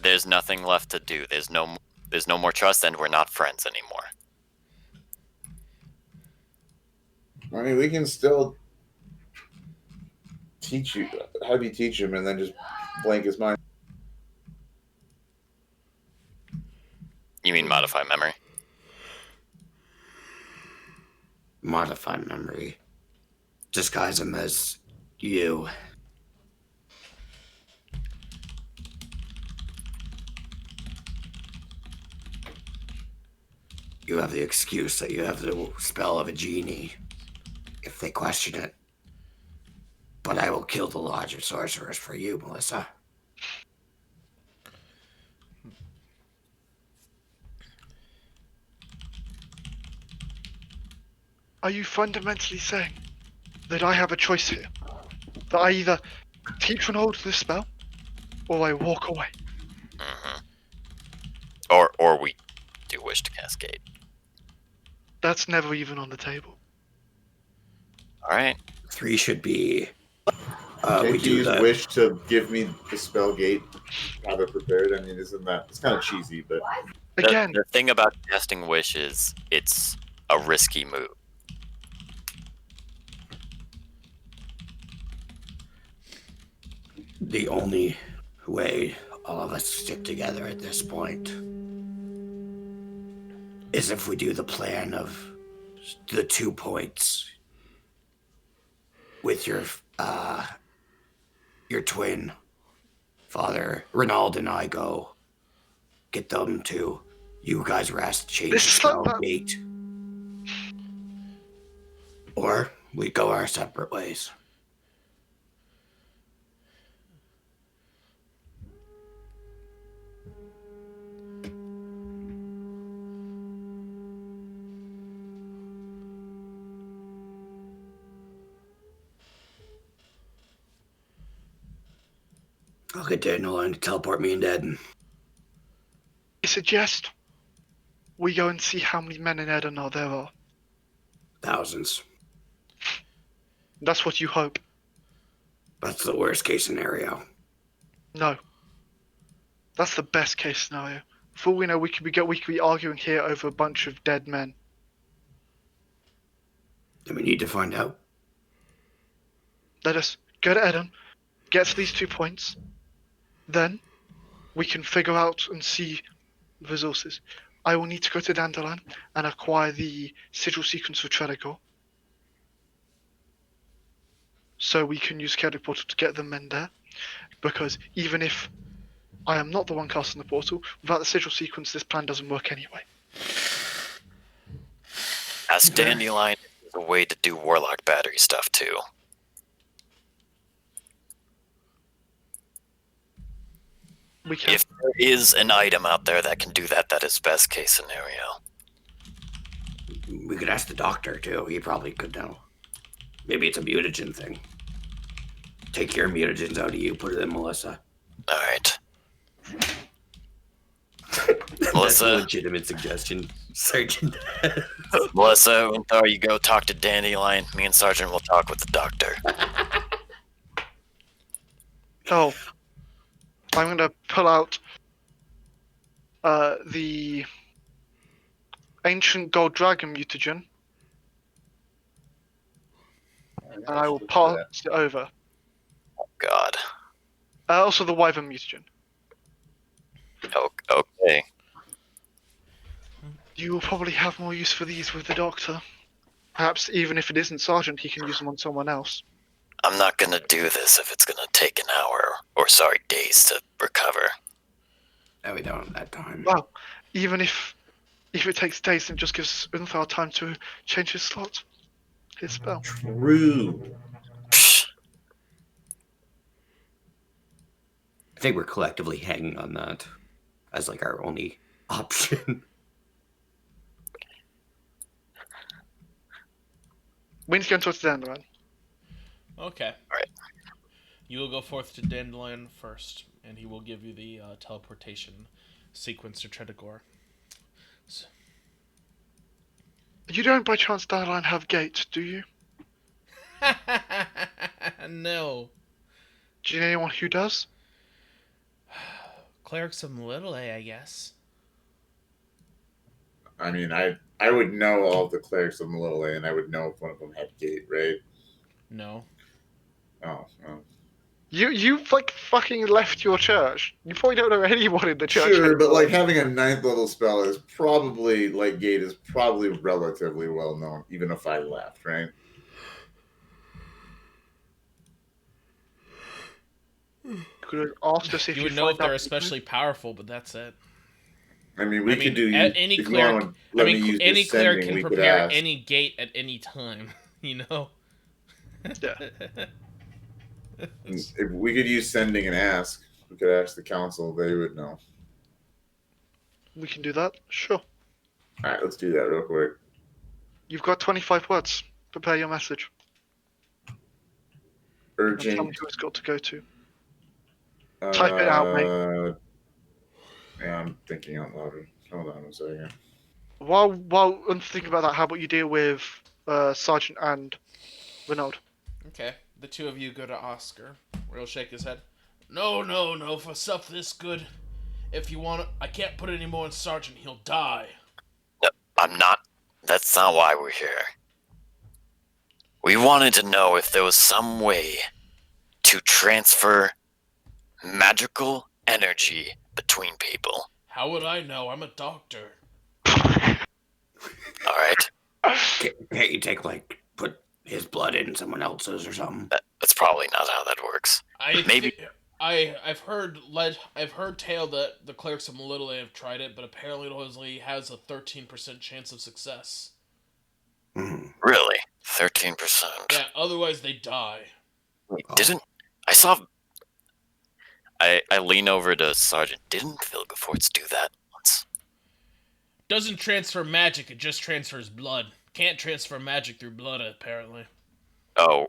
there's nothing left to do. There's no more trust, and we're not friends anymore. I mean, we can still have you teach him, and then just blank his mind. You mean modify memory? Modify memory. Disguise him as you. You have the excuse that you have the spell of a genie if they question it. But I will kill the Lodge of Sorcerers for you, Melissa. are you fundamentally saying that I have a choice here? That I either teach Renaud this spell, or I walk away? Mm-hmm. Or we do wish to cascade. That's never even on the table. All right. 3 should be. Can't We you do use the. wish to give me the spell gate? Have it prepared. I mean, isn't that it's kind of cheesy, but Again, The thing about casting wish is it's a risky move. The only way all of us stick together at this point is if we do the plan of the 2 points with your twin father. Ronald and I go get them to. You guys rest, change This the is spell not- gate, or we go our separate ways. I'll get Dandelion to teleport me and Ed. I suggest we go and see how many men in Aedirn there are. Thousands. That's what you hope. That's the worst case scenario. No. That's the best case scenario. For all we know, we could be arguing here over a bunch of dead men. And we need to find out. Let us go to Aedirn, get to these 2 points, then we can figure out and see resources. I will need to go to Dandelion and acquire the sigil sequence for Tredegar, so we can use Chaotic Portal to get the men there. Because even if I am not the one casting the portal, without the sigil sequence, this plan doesn't work anyway. As Dandelion is a way to do Warlock battery stuff too. We can. If there is an item out there that can do that, that is best case scenario. We could ask the doctor, too. He probably could know. Maybe it's a mutagen thing. Take your mutagens out of you, put it in Melissa. All right. That's Melissa. a legitimate suggestion, Sergeant. Melissa, Winthar, you go talk to Dandelion. Me and Sergeant will talk with the doctor. Oh, I'm gonna pull out the ancient gold dragon mutagen, and I will pass it over. God. Also the wyvern mutagen. Okay. You will probably have more use for these with the doctor. Perhaps even if it isn't Sergeant, he can use them on someone else. I'm not gonna do this if it's gonna take an hour, or sorry, days to recover. No, we don't have that time. Well, even if it takes days, it just gives Unthar time to change his slot, his spell. true. think we're collectively hanging on that as like our only option. Wind's going towards the Dandelion. Okay. Alright. You will go forth to Dandelion first, and he will give you the teleportation sequence to Tredagor. So, You don't by chance, Dandelion, have gates, do you? no. Do you know anyone who does? Clerics of Little A, I guess. I mean, I would know all the clerics of Little A, and I would know if one of them had gate, right? No. Oh, well. You like fucking left your church. You probably don't know anyone in the church. Sure, but anymore. like having a 9th level spell is probably like gate is probably relatively well known, even if I left, right? Could have asked us if You you would know if find they're out. especially powerful, but that's it. I mean, we could do any if you cleric. want to let me use Any cleric descending, can we could prepare ask. any gate at any time. You know. Yeah. If we could use sending and ask, we could ask the council; they would know. We can do that. Sure. All right, let's do that real quick. You've got 25 words. Prepare your message. And tell me Urgent. who it's got to go to. Type it out, mate. Yeah, I'm thinking out loud. Hold on a second. While I'm thinking about that, how about you deal with Sergeant and Renaud? Okay, the two of you go to Oscar, where he'll shake his head. No, for stuff this good. If you want it, I can't put any more in Sergeant, he'll die. No, I'm not. That's not why we're here. We wanted to know if there was some way to transfer magical energy between people. How would I know? I'm a doctor. Alright? Can't you take like put his blood in someone else's or something? That's probably not how that works. Maybe. I've heard tale that the clerics of Little A have tried it, but apparently it only has a 13% chance of success. Really? 13%. Yeah, otherwise they die. Wait, didn't... I saw... I lean over to Sergeant. Didn't Vilgefortz do that once? Doesn't transfer magic, it just transfers blood. Can't transfer magic through blood, apparently. Oh,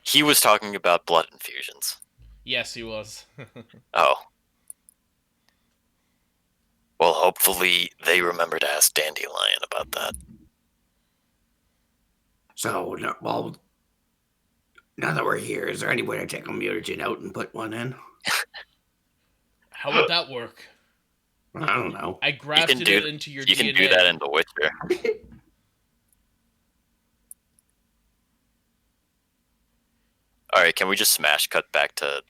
he was talking about blood infusions. Yes, he was. Oh. Well, hopefully they remember to ask Dandelion about that. So, well, now that we're here, is there any way to take a mutagen out and put one in? How would that work? I don't know. I grafted it into your DNA. You can do that in The Witcher. Alright, can we just smash cut back to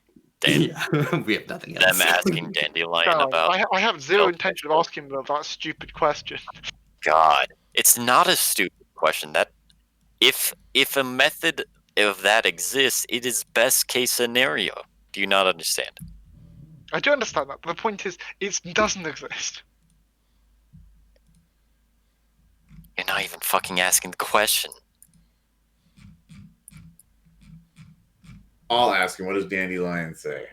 We have nothing else. them asking Dandelion No, about... I have zero intention of asking him about that stupid question. God, it's not a stupid question. That if a method of that exists, it is best case scenario. Do you not understand? I do understand that, but the point is, it doesn't exist. You're not even fucking asking the question. I'll ask him. What does Dandelion say?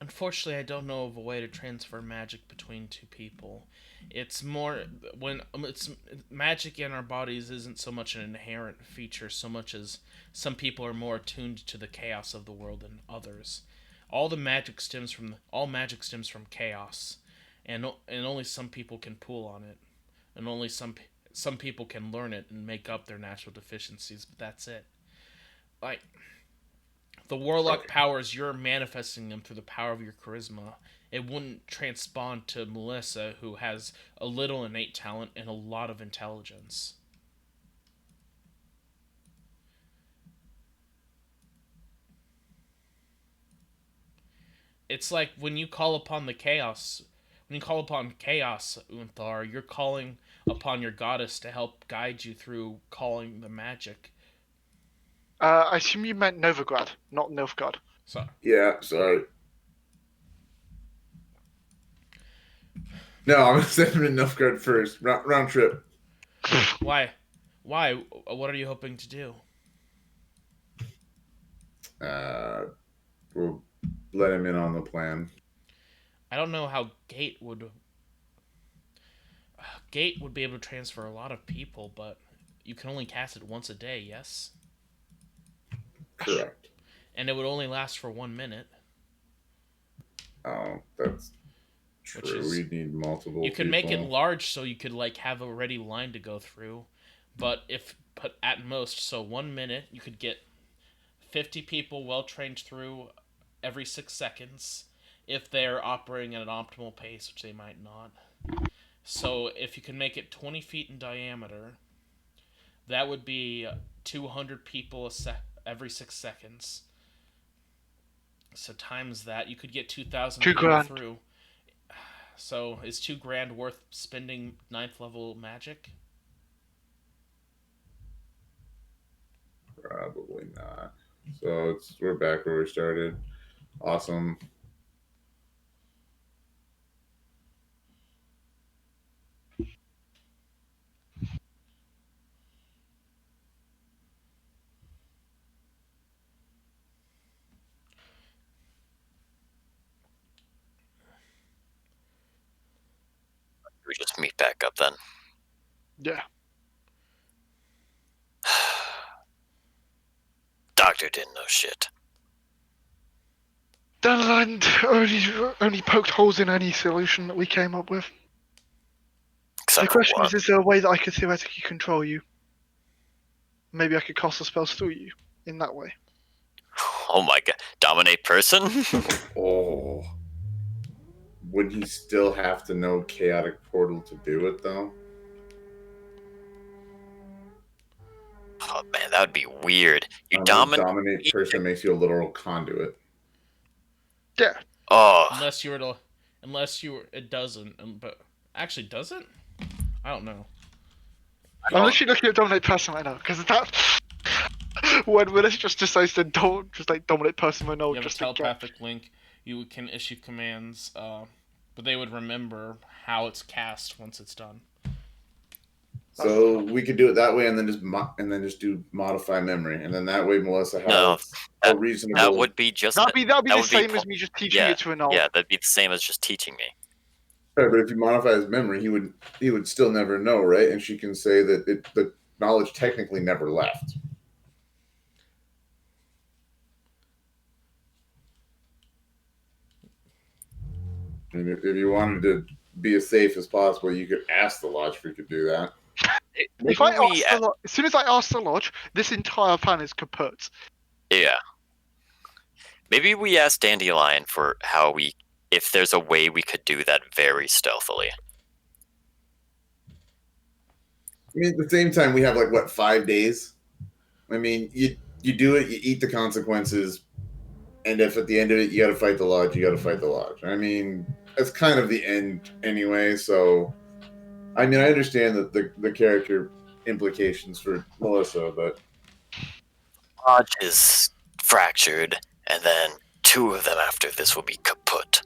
Unfortunately, I don't know of a way to transfer magic between two people. It's more when it's magic in our bodies isn't so much an inherent feature so much as some people are more attuned to the chaos of the world than others. All magic stems from chaos, and only some people can pull on it, and only some people can learn it and make up their natural deficiencies. But that's it. Like the warlock powers, you're manifesting them through the power of your charisma. It wouldn't transpond to Melissa, who has a little innate talent and a lot of intelligence. It's like when you call upon the chaos. When you call upon chaos, Unthar, you're calling upon your goddess to help guide you through calling the magic. I assume you meant Novigrad, not Nilfgaard. So, Yeah, sorry. No, I'm gonna send him to Nilfgaard first. Round trip. why? What are you hoping to do? we'll let him in on the plan. I don't know how Gate would be able to transfer a lot of people, but you can only cast it once a day, yes? Correct. And it would only last for 1 minute. Oh, that's Which true. is- We need multiple. You could make it people. large so you could like have a ready line to go through, but at most, so 1 minute you could get 50 people well trained through every 6 seconds if they're operating at an optimal pace, which they might not. So if you can make it 20 feet in diameter, that would be 200 people every 6 seconds. So times that, you could get 2,000 2 people grand. through. So is 2 grand worth spending 9th level magic? Probably not. So we're back where we started. Awesome. We just meet back up then. Yeah. Doctor didn't know shit. Dandelion only poked holes in any solution that we came up with. Except The for question one. is there a way that I could theoretically control you? Maybe I could cast the spells through you in that way. Oh my god. Dominate person? Oh. Would he still have to know chaotic portal to do it though? Oh man, that would be weird. You I know dominate. person makes you a literal conduit. Yeah. Oh, Unless it doesn't, but actually does it? I don't know. I'm literally looking at dominate person right now because that when Willis just decides to dominate person right now You have a just to get. telepathic link. You can issue commands, but they would remember how it's cast once it's done. So we could do it that way, and then just do modify memory, and then that way Melissa has a reasonable. that would be just. That'd be that the would same be as me just teaching yeah, it to an owl. Yeah, that'd be the same as just teaching me. Right, but if you modify his memory, he would still never know, right? And she can say that the knowledge technically never left. And if you wanted to be as safe as possible, you could ask the lodge if we could do that. If as soon as I ask the lodge, this entire plan is kaput. Yeah. Maybe we ask Dandelion for if there's a way we could do that very stealthily. I mean, at the same time, we have 5 days. I mean, you do it, you eat the consequences, and if at the end of it you got to fight the lodge, you got to fight the lodge. I mean, that's kind of the end anyway. So, I mean, I understand that the character implications for Melissa, but Lodge is fractured, and then 2 of them after this will be kaput.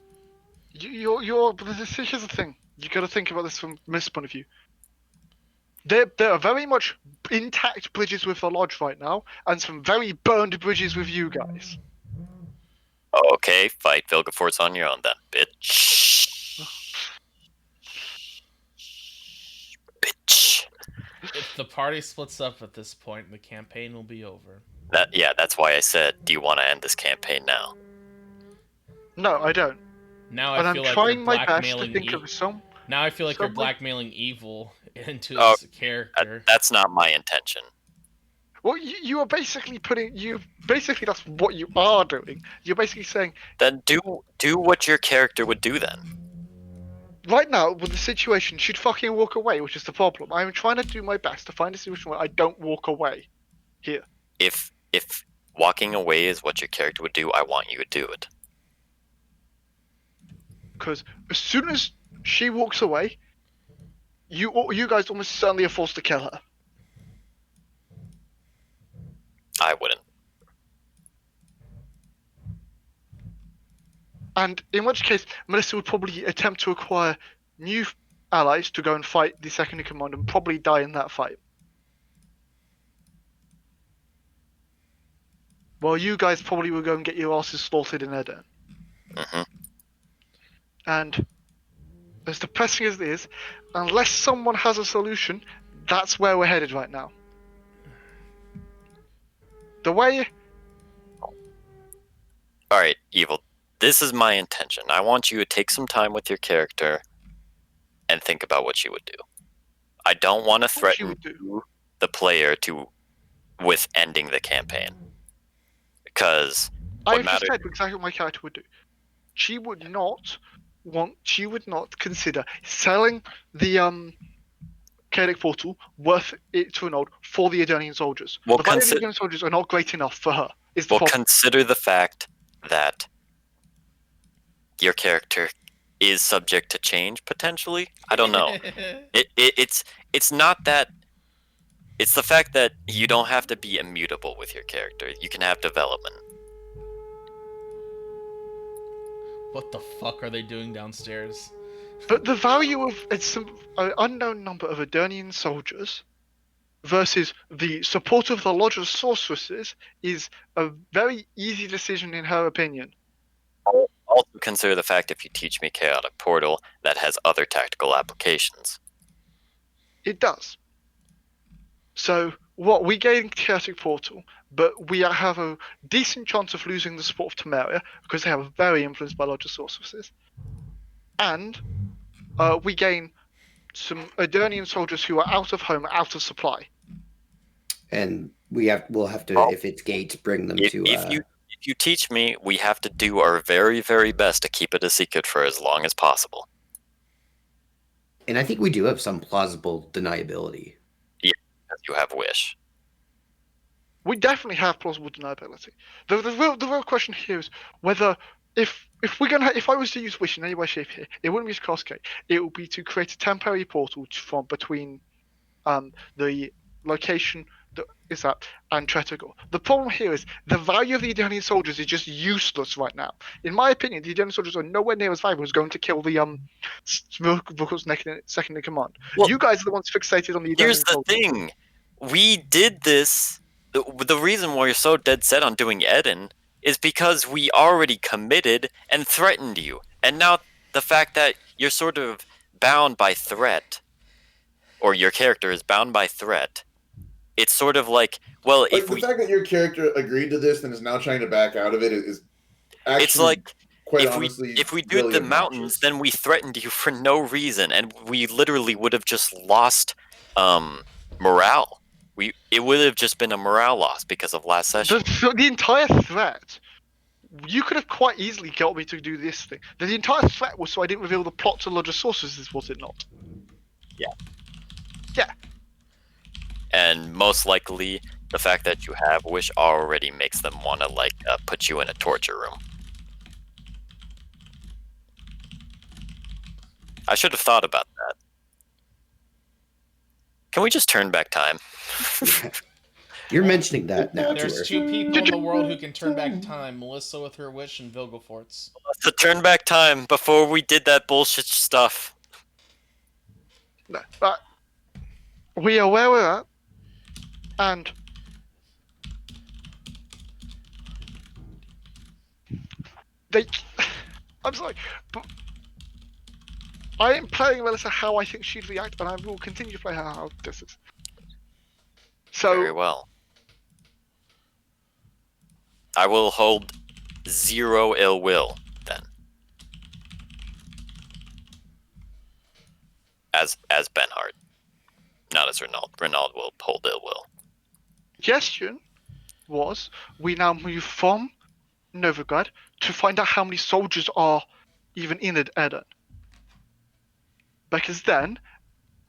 Here's the thing. You got to think about this from Mist's point of view. There are very much intact bridges with the lodge right now, and some very burned bridges with you guys. Okay, fight Vilgefortz on your own then, bitch. Bitch. If the party splits up at this point, the campaign will be over. That's why I said, do you want to end this campaign now? No, I don't. Now And I feel I'm like trying you're my best to blackmailing think of some. Now I feel like you're someone- blackmailing evil into Oh, his character. That's not my intention. Well, you are basically that's what you are doing. You're basically saying, Then do what your character would do then. right now, with the situation, she'd fucking walk away, which is the problem. I'm trying to do my best to find a solution where I don't walk away. Here. If walking away is what your character would do, I want you to do it. Because as soon as she walks away, you guys almost certainly are forced to kill her. I wouldn't. And in which case, Melissa would probably attempt to acquire new allies to go and fight the second in command and probably die in that fight. Well, you guys probably will go and get your asses slaughtered in Aedirn. Hmm. And as depressing as it is, unless someone has a solution, that's where we're headed right now. The way All right, Evil. This is my intention. I want you to take some time with your character and think about what you would do. I don't want to what you threaten would do. you, the player, with ending the campaign, because what I've just matters. said exactly what my character would do. She would not consider selling the chaotic portal worth it to an old for the Aedirnian soldiers. Well, The value of the Aedirnian soldiers are not great enough for her. Is the Well, problem? consider the fact that your character is subject to change potentially. I don't know. It's not that. It's the fact that you don't have to be immutable with your character. You can have development. What the fuck are they doing downstairs? But the value of an unknown number of Aedirnian soldiers versus the support of the Lodge of Sorceresses is a very easy decision in her opinion. Also consider the fact if you teach me Chaotic Portal, that has other tactical applications. It does. So what we gain Chaotic Portal, but we have a decent chance of losing the support of Temeria because they are very influenced by Lodge of Sorceresses, and we gain some Aedirnian soldiers who are out of home, out of supply. And we'll have to, if it's gates, bring them to. If you teach me, we have to do our very, very best to keep it a secret for as long as possible. And I think we do have some plausible deniability. Yeah, as you have wish. We definitely have plausible deniability. The real question here is whether if I was to use wish in any way, shape, here, it wouldn't be to cast gate. It would be to create a temporary portal from between the location that is that and Tretogor. The problem here is the value of the Aedirnian soldiers is just useless right now. In my opinion, the Aedirnian soldiers are nowhere near as valuable as going to kill the Smirkov's second in command. Well, you guys are the ones fixated on the Aedirnian here's the soldiers. thing. We did this. The reason why you're so dead set on doing Eden is because we already committed and threatened you. And now the fact that you're sort of bound by threat, or your character is bound by threat, it's sort of like, well, Like if the we... fact that your character agreed to this and is now trying to back out of it is actually, It's like, quite if honestly, we do really the mountains, obnoxious. then we threatened you for no reason, and we literally would have just lost morale. It would have just been a morale loss because of last session. The entire threat, you could have quite easily got me to do this thing. The entire threat was so I didn't reveal the plot to Lodge of Sorceresses, was it not? Yeah. Yeah. And most likely, the fact that you have wish already makes them want to put you in a torture room. I should have thought about that. Can we just turn back time? You're mentioning that now. There's George. 2 people in the world who can turn back time: Melissa with her wish and Vilgefortz. To turn back time before we did that bullshit stuff. No, but we are where we're at, and they. I'm sorry, but I am playing Melissa how I think she'd react, and I will continue to play her how this is. Very So well. I will hold 0 ill will then. As Benhart. Not as Renaud. Renaud will hold ill will. question was, we now move from Novigrad to find out how many soldiers are even in Aedirn. Because then,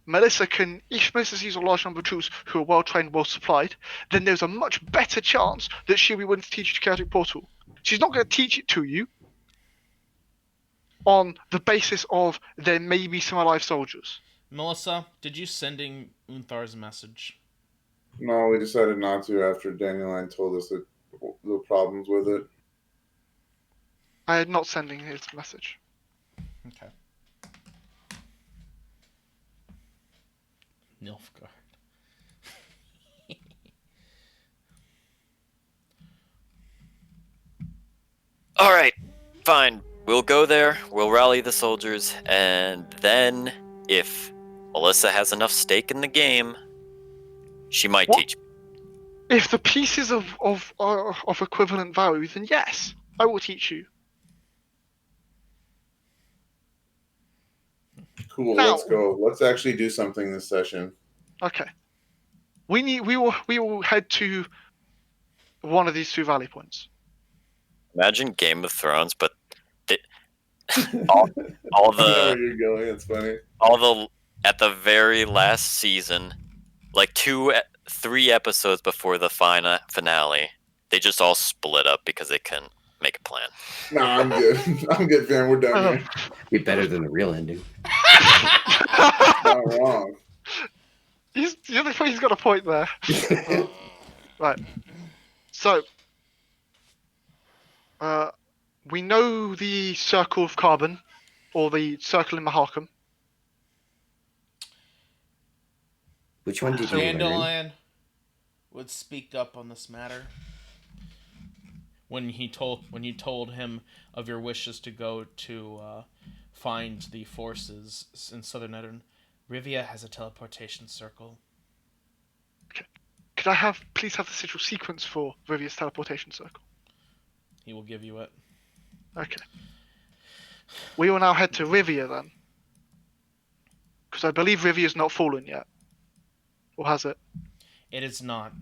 Melissa can, if Melissa sees a large number of troops who are well trained, well supplied, then there's a much better chance that she'll be willing to teach you Chaotic Portal. She's not going to teach it to you on the basis of there may be some alive soldiers. Melissa, did you sending Unthar's message? No, we decided not to after Dandelion told us that the problems with it. I am not sending his message. Okay. Nilfgaard. All right, fine. We'll go there. We'll rally the soldiers, and then if Melissa has enough stake in the game, she might What? teach me. If the pieces of equivalent value, then yes, I will teach you. Cool. Now, Let's go. Let's actually do something this session. okay. We will head to one of these two valley points. Imagine Game of Thrones, but the, all, all I know the where you're going. It's funny. all the at the very last season, like 3 episodes before the finale, they just all split up because they couldn't make a plan. Nah, I'm good. I'm good, fam. We're done here. Be better than the real ending. Not wrong. he's got a point there. Right. So, we know the circle of carbon, or the circle in Mahakam. Which one did you learn? Dandelion would speak up on this matter. When you told him of your wishes to go to find the forces in Southern Aedirn, Rivia has a teleportation circle. Could I please have the sigil sequence for Rivia's teleportation circle? He will give you it. Okay. We will now head to Rivia then. Because I believe Rivia's not fallen yet. Or has it? It is not.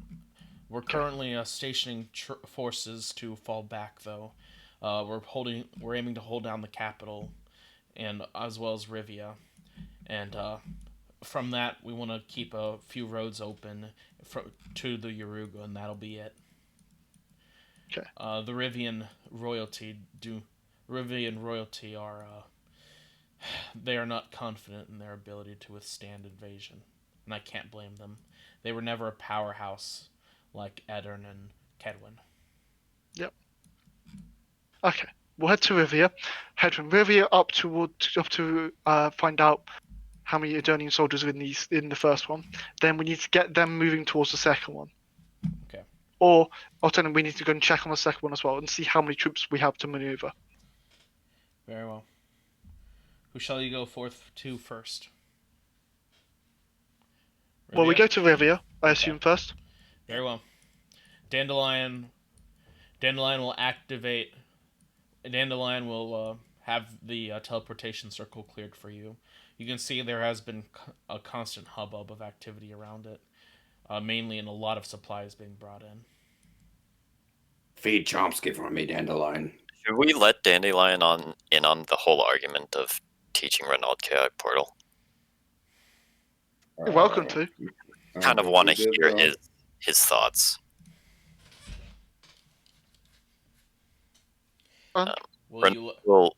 We're currently stationing forces to fall back, though. We're aiming to hold down the capital, and as well as Rivia, and from that we want to keep a few roads open to the Yaruga, and that'll be it. Okay. The Rivian royalty are they are not confident in their ability to withstand invasion, and I can't blame them. They were never a powerhouse like Aedirn and Kedwin. Yep. Okay. We'll head to Rivia. Head from Rivia up to find out how many Aedirnian soldiers are in the first one. Then we need to get them moving towards the second one. Okay. Or alternatively, we need to go and check on the second one as well and see how many troops we have to maneuver. Very well. Who shall you go forth to first? Rivia? Well, we go to Rivia, I assume, first. Very well. Dandelion will activate. Dandelion will have the teleportation circle cleared for you. You can see there has been a constant hubbub of activity around it, mainly in a lot of supplies being brought in. Feed Chomsky for me, Dandelion. Should we let Dandelion in on the whole argument of teaching Renault Chaotic Portal? You're welcome to. Kind of want to hear his thoughts. We'll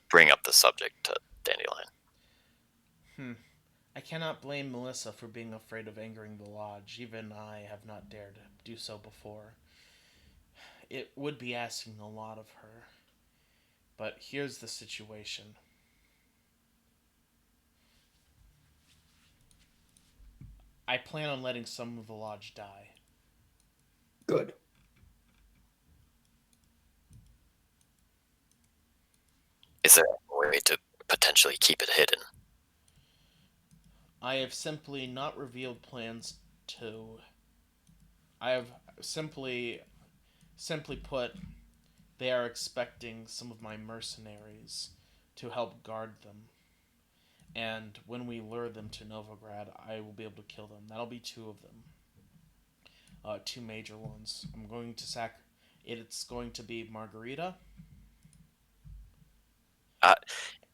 bring up the subject to Dandelion. I cannot blame Melissa for being afraid of angering the Lodge. Even I have not dared do so before. It would be asking a lot of her. But here's the situation. I plan on letting some of the Lodge die. Good. Is there a way to potentially keep it hidden? I have simply not revealed plans to... I have simply put, they are expecting some of my mercenaries to help guard them. And when we lure them to Novigrad, I will be able to kill them. That'll be 2 of them. 2 major ones. I'm going to sack... It's going to be Margarita.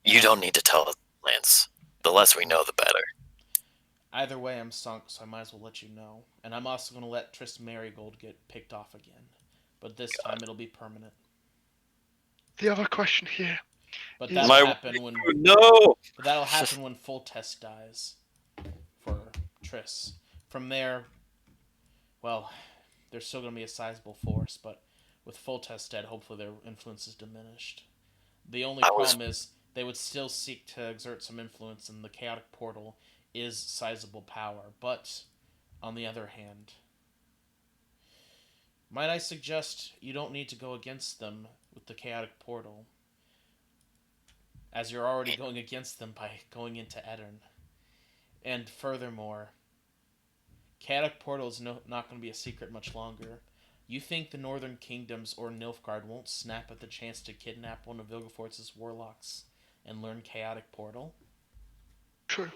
You don't need to tell us, Lance. The less we know, the better. Either way, I'm sunk, so I might as well let you know. And I'm also going to let Triss Marigold get picked off again. But this time it'll be permanent. The other question here. But that'll happen when... No! But that'll happen when Full Test dies. For Triss. From there... Well, there's still going to be a sizable force, but with Full Test dead, hopefully their influence is diminished. The only problem is they would still seek to exert some influence, and the Chaotic Portal is sizable power. But, on the other hand, Might I suggest you don't need to go against them with the chaotic portal, as you're already going against them by going into Aedirn. And furthermore, chaotic portal is not going to be a secret much longer. You think the Northern Kingdoms or Nilfgaard won't snap at the chance to kidnap one of Vilgefortz's warlocks and learn chaotic portal? True.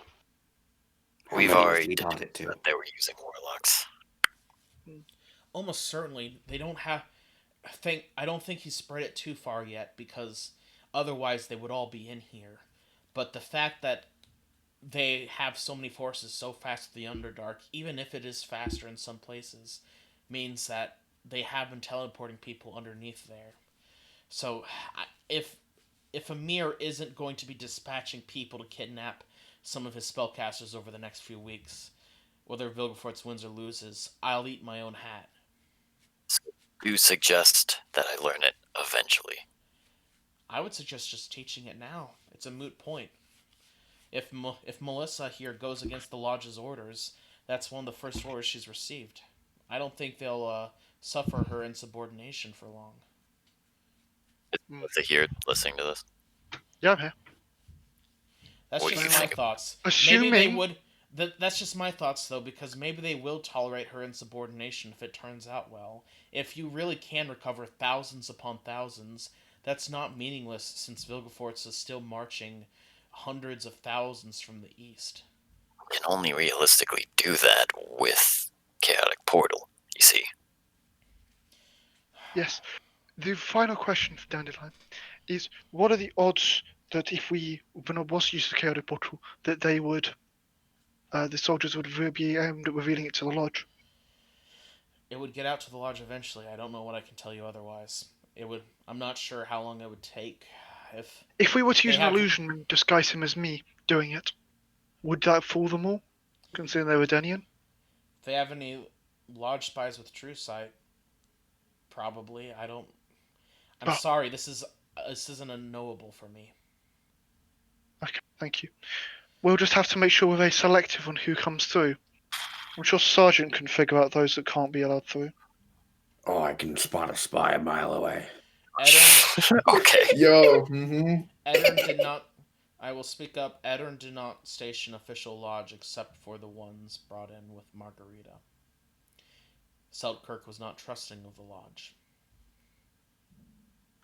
How We've many have already we deduced taught it to? that they were using warlocks. Almost certainly they don't have. I don't think he spread it too far yet, because otherwise they would all be in here. But the fact that they have so many forces so fast in the Underdark, even if it is faster in some places, means that they have been teleporting people underneath there. So if Amir isn't going to be dispatching people to kidnap some of his spellcasters over the next few weeks, whether Vilgefortz wins or loses, I'll eat my own hat. So you suggest that I learn it eventually. I would suggest just teaching it now. It's a moot point. If Melissa here goes against the Lodge's orders, that's one of the first orders she's received. I don't think they'll suffer her insubordination for long. To hear listening to this. Yeah, I'm here. That's What do just you my think? thoughts. Assuming- Maybe they would. That's just my thoughts, though, because maybe they will tolerate her insubordination if it turns out well. If you really can recover thousands upon thousands, that's not meaningless, since Vilgefortz is still marching hundreds of thousands from the east. We can only realistically do that with chaotic portal, you see. Yes. The final question for Dandelion is: what are the odds that if when it was used the chaotic portal, that they would, the soldiers would be aimed at revealing it to the lodge? It would get out to the lodge eventually. I don't know what I can tell you otherwise. It would. I'm not sure how long it would take. If we were to use They an have- illusion and disguise him as me doing it, would that fool them all, considering they were Denian? If they have any lodge spies with true sight, probably. I don't. I'm Well- sorry. This isn't unknowable for me. Okay, thank you. We'll just have to make sure we're very selective on who comes through. I'm sure Sergeant can figure out those that can't be allowed through. Oh, I can spot a spy a mile away. Aedirn, Okay. Yo, Aedirn did not. I will speak up. Aedirn did not station official lodge except for the ones brought in with Margarita. Seltkirk was not trusting of the lodge.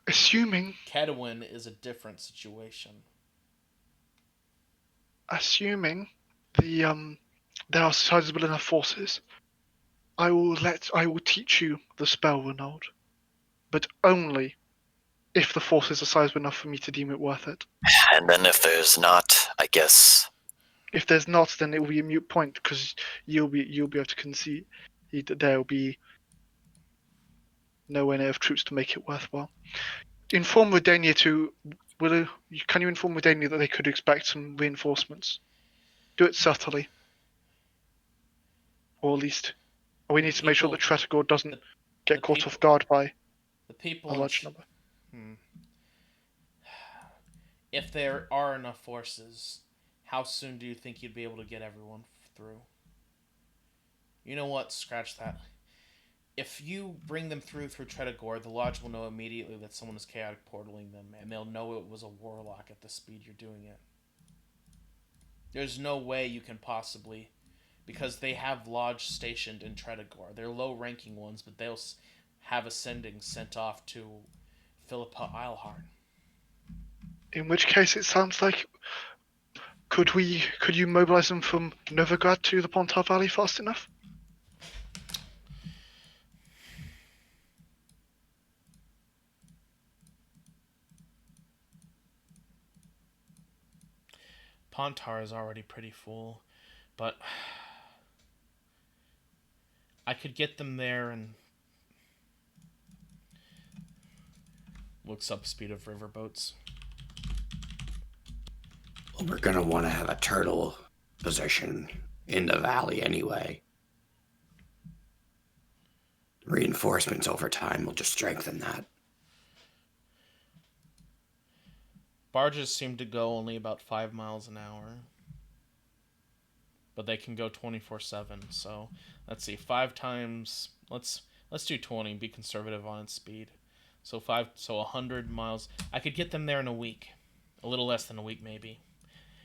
Assuming Kedwin is a different situation. the there are sizable enough forces, I will teach you the spell, Renaud, but only if the forces are sizable enough for me to deem it worth it. And then if there's not, I guess If there's not, then it will be a mute point because you'll be able to concede that there will be nowhere near enough troops to make it worthwhile. Inform Redania can you inform Redania that they could expect some reinforcements? Do it subtly, or at least we need to make sure that Tretogor doesn't get the caught people- off guard by The a people. large number. If there are enough forces, how soon do you think you'd be able to get everyone through? You know what? Scratch that. If you bring them through Tretogor, the lodge will know immediately that someone is chaotic portaling them, and they'll know it was a warlock at the speed you're doing it. There's no way you can possibly, because they have lodge stationed in Tretogor. They're low-ranking ones, but they'll have ascending sent off to Philippa Eilhart. In which case, it sounds like could you mobilize them from Novigrad to the Pontar Valley fast enough? Pontar is already pretty full, but I could get them there and looks up speed of riverboats. Well, we're gonna want to have a turtle position in the valley anyway. Reinforcements over time will just strengthen that. Barges seem to go only about 5 miles an hour, but they can go 24/7. So let's see, 5 times. Let's Let's do 20. Be conservative on its speed. So 100 miles. I could get them there in a week, a little less than a week maybe,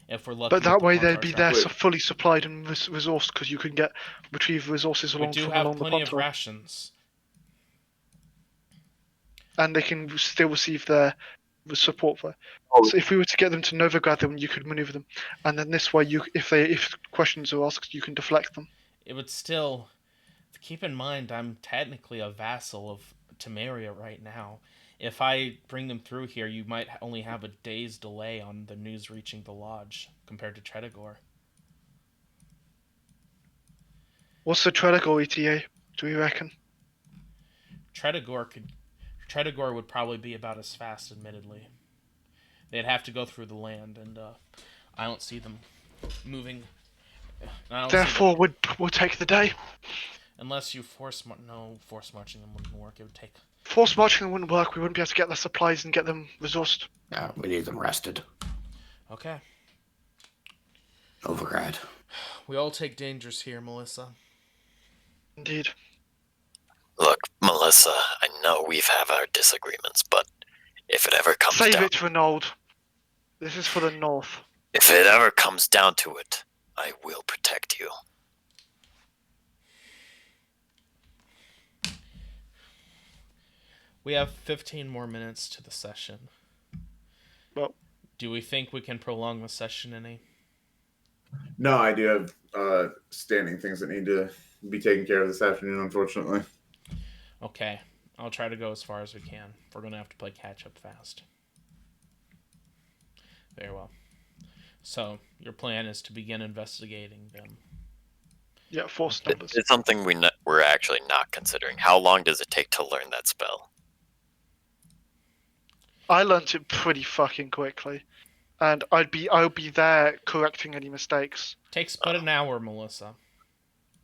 if we're lucky. But that with the way they'd Pontar be traffic. there fully supplied and resourced, because you can retrieve resources We along do from have along the plenty of Pontar, rations. and they can still receive their support there. Oh. So if we were to get them to Novigrad, then you could maneuver them, and then this way, if questions are asked, you can deflect them. It would still keep in mind I'm technically a vassal of Temeria right now. If I bring them through here, you might only have a day's delay on the news reaching the lodge compared to Tredegor. What's the Tredegor ETA? Do you reckon? Tredegor would probably be about as fast, admittedly. They'd have to go through the land, and I don't see them moving. Therefore, we'll take the day. Unless you force marching them wouldn't work. It would take. Force marching wouldn't work. We wouldn't be able to get their supplies and get them resourced. Yeah, we need them rested. Okay. Novigrad. We all take dangers here, Melissa. Indeed. Look, Melissa, I know we've had our disagreements, but if it ever comes Save down, it, Renaud. This is for the North. if it ever comes down to it, I will protect you. We have 15 more minutes to the session. Well, do we think we can prolong the session any? No, I do have standing things that need to be taken care of this afternoon, unfortunately. Okay, I'll try to go as far as we can. We're going to have to play catch-up fast. Very well. So, your plan is to begin investigating them. Yeah, force numbers. It's something we're actually not considering. How long does it take to learn that spell? I learnt it pretty fucking quickly, and I'll be there correcting any mistakes. Takes but an hour, Melissa.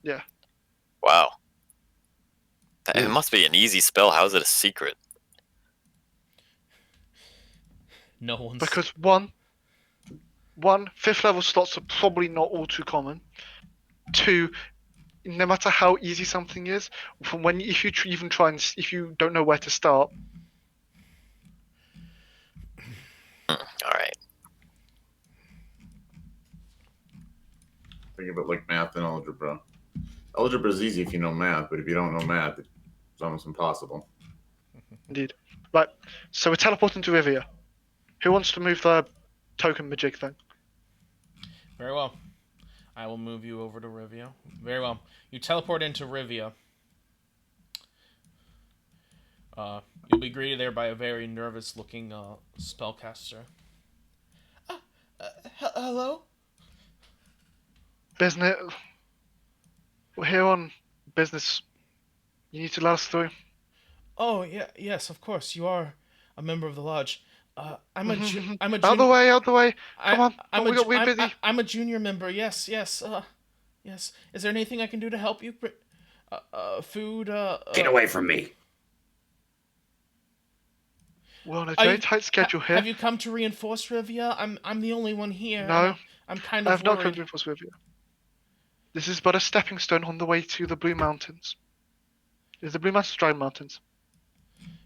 Yeah. Wow. It must be an easy spell. How is it a secret? No one's... Because one, 5th level slots are probably not all too common. 2, no matter how easy something is, if you even try and if you don't know where to start. All right. Think of it like math and algebra. Algebra is easy if you know math, but if you don't know math, it's almost impossible. Indeed. Right, so we're teleporting to Rivia. Who wants to move the token majig thing? Very well. I will move you over to Rivia. Very well. You teleport into Rivia. You'll be greeted there by a very nervous-looking spellcaster. Hello? Business. We're here on business. You need to let us through. Oh, yes, of course. You are a member of the lodge. I'm a junior... Out the way. Come on. We're busy. I'm a junior member. Yes. Yes. Is there anything I can do to help you? Food. Get away from me. We're on a very tight schedule here. Have you come to reinforce Rivia? I'm the only one here. No. I'm kind of I've not come worried. to reinforce Rivia. This is but a stepping stone on the way to the Blue Mountains. Is the Blue Mountains Dry Mountains?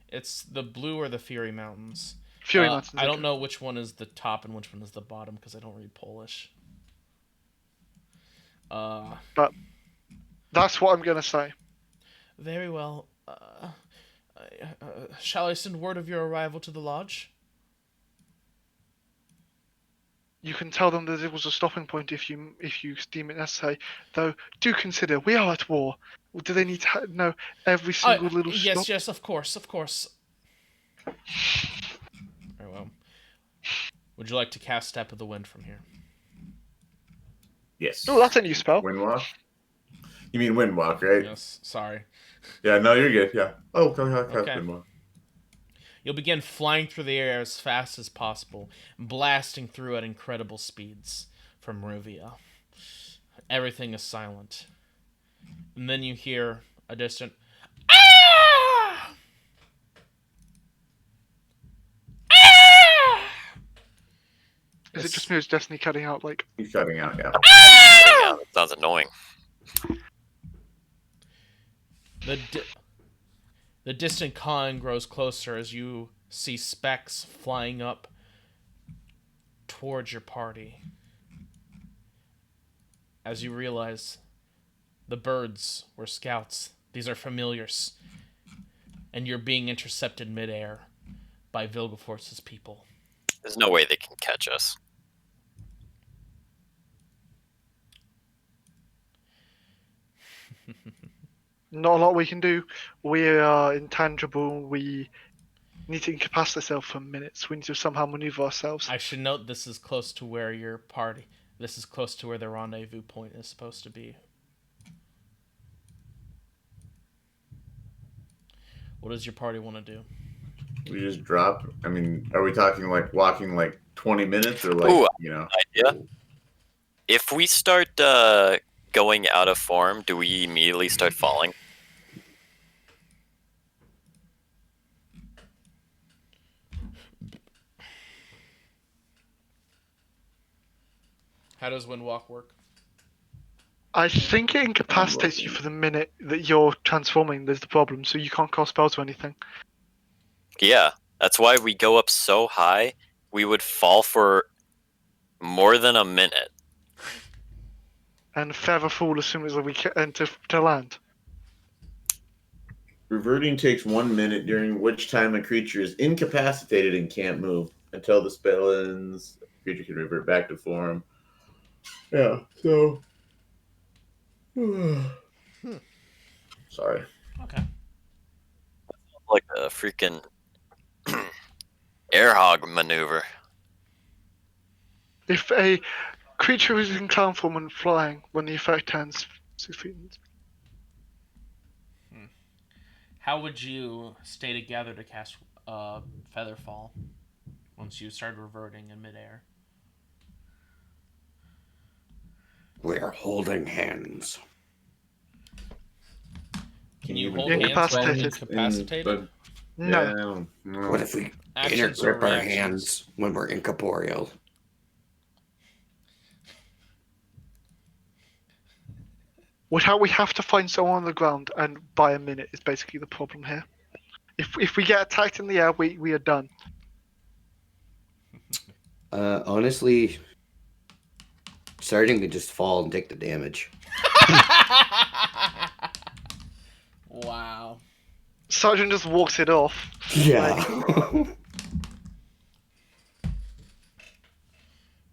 It's the Blue or the Fury Mountains. Fury Mountains. I don't know which one is the top and which one is the bottom because I don't read Polish. But that's what I'm gonna say. Very well. Shall I send word of your arrival to the lodge? You can tell them that it was a stopping point if you deem it necessary. Though, do consider we are at war. Do they need to know every single little stop? Yes, of course. Very well. Would you like to cast Step of the Wind from here? Yes. Oh, that's a new spell. Windwalk? You mean Windwalk, right? Yes. Sorry. Yeah, no, you're good. Yeah. Oh, okay. Windwalk. You'll begin flying through the air as fast as possible, blasting through at incredible speeds from Rivia. Everything is silent. And then you hear a distant "Ah!" Is it just me or is Destiny cutting out like? He's cutting out, yeah. Yeah, that sounds annoying. The distant cawing grows closer as you see specks flying up towards your party. As you realize the birds were scouts. These are familiars. And you're being intercepted midair by Vilgeforce's people. There's no way they can catch us. Not a lot we can do. We are intangible. We need to incapacitate ourselves for minutes. We need to somehow maneuver ourselves. I should note this is close to where your party. This is close to where the rendezvous point is supposed to be. What does your party want to do? We just drop. I mean, are we talking like walking like 20 minutes or like, Ooh, you know? Idea. If we start going out of form, do we immediately start falling? How does Windwalk work? I think it incapacitates you for the minute that you're transforming. There's the problem, so you can't cast spells or anything. Yeah, that's why we go up so high, we would fall for more than a minute. And feather fall as soon as we enter to land. Reverting takes 1 minute, during which time a creature is incapacitated and can't move until the spell ends. The creature can revert back to form. Yeah, so. Sorry. Okay. Like a freaking air hog maneuver. If a creature is in clown form and flying when the effect ends 6 feet. How would you stay together to cast Featherfall once you start reverting in midair? We're holding hands. Can you even hold Yeah, hands while incapacitated. incapacitated? No. No. What if we Actions or intergrip our reactions? hands when we're incorporeal? We have to find someone on the ground, and by a minute is basically the problem here. If we get attacked in the air, we are done. Honestly, Sergeant could just fall and take the damage. Wow. Sergeant just walks it off. Yeah.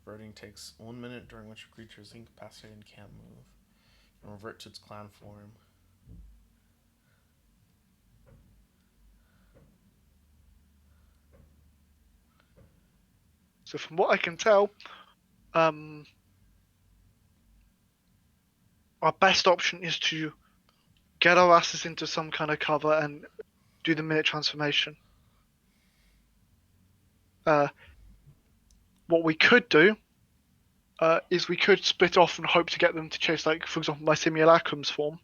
Reverting takes 1 minute, during which a creature is incapacitated and can't move, and revert to its clown form. So from what I can tell, our best option is to get our asses into some kind of cover and do the minute transformation. What we could do is we could split off and hope to get them to chase, like, for example, my simulacrum's form.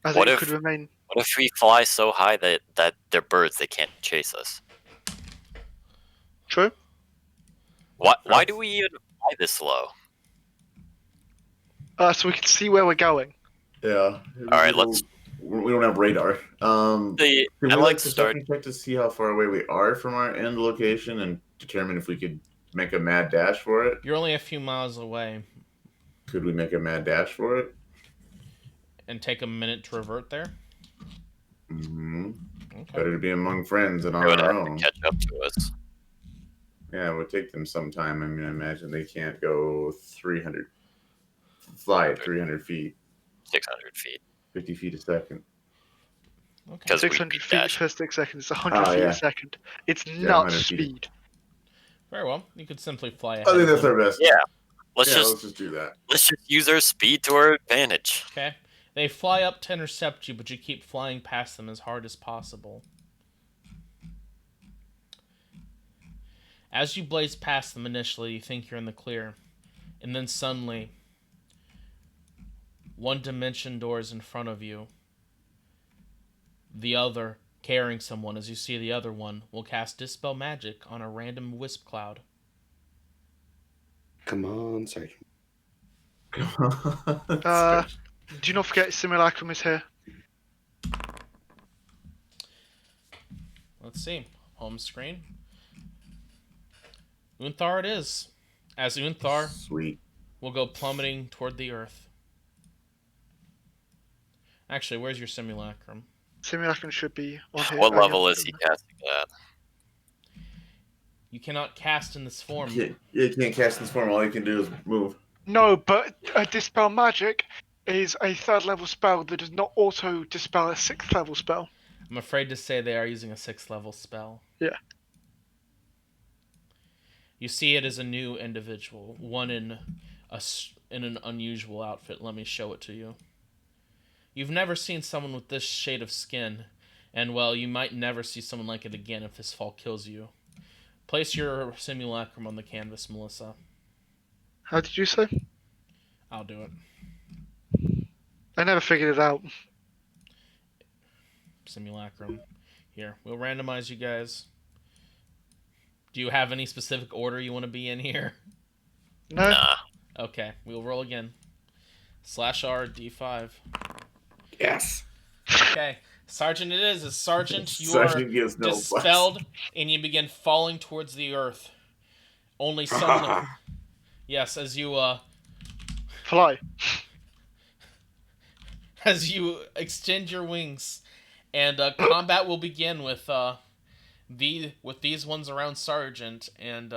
As What it if- could remain. What if we fly so high that they're birds, they can't chase us? True. Why do we even fly this low? So we can see where we're going. Yeah. All right, let's. We don't have radar. Can we I like like to start. check to see how far away we are from our end location and determine if we could make a mad dash for it? You're only a few miles away, Could we make a mad dash for it? and take a minute to revert there. Mm-hmm. Okay. Better to be among friends than They on would our have to own. catch up to us. Yeah, it would take them some time. I mean, I imagine they can't go 300, fly at 300 feet, 600 feet. 50 feet a second. Okay. 'Cause we 600 feet dash. per 6 seconds. It's 100 Oh, feet yeah. a second. It's Yeah, nuts 100 feet. speed. Very well. You could simply fly ahead. I think of that's them. our best. Yeah. Let's Yeah, just let's just do that. use our speed to our advantage. Okay. They fly up to intercept you, but you keep flying past them as hard as possible. As you blaze past them initially, you think you're in the clear. And then suddenly, one dimension door is in front of you. The other, carrying someone, as you see the other one, will cast Dispel Magic on a random wisp cloud. Come on, Sergeant. Do not forget Simulacrum is here. Let's see. Home screen. Unthar it is. As Unthar Sweet. will go plummeting toward the earth. Actually, where's your simulacrum? Simulacrum should be on here. What Oh, yeah. level is he casting at? You cannot cast in this form. You can't cast this form. All you can do is move. No, but Dispel Magic is a 3rd level spell that does not auto dispel a 6th level spell. I'm afraid to say they are using a 6th level spell. Yeah. You see it as a new individual, one in an unusual outfit. Let me show it to you. You've never seen someone with this shade of skin, and well, you might never see someone like it again if this fall kills you. Place your simulacrum on the canvas, Melissa. How did you say? I'll do it. I never figured it out. Simulacrum. Here, we'll randomize you guys. Do you have any specific order you want to be in here? No? Nah. Okay, we'll roll again. /R D5. Yes. Okay, Sergeant it is. As Sergeant, you Sergeant are gives no dispelled, and you begin falling towards the earth. Only suddenly... Yes, as you Fly. extend your wings, and combat will begin with these ones around Sergeant, and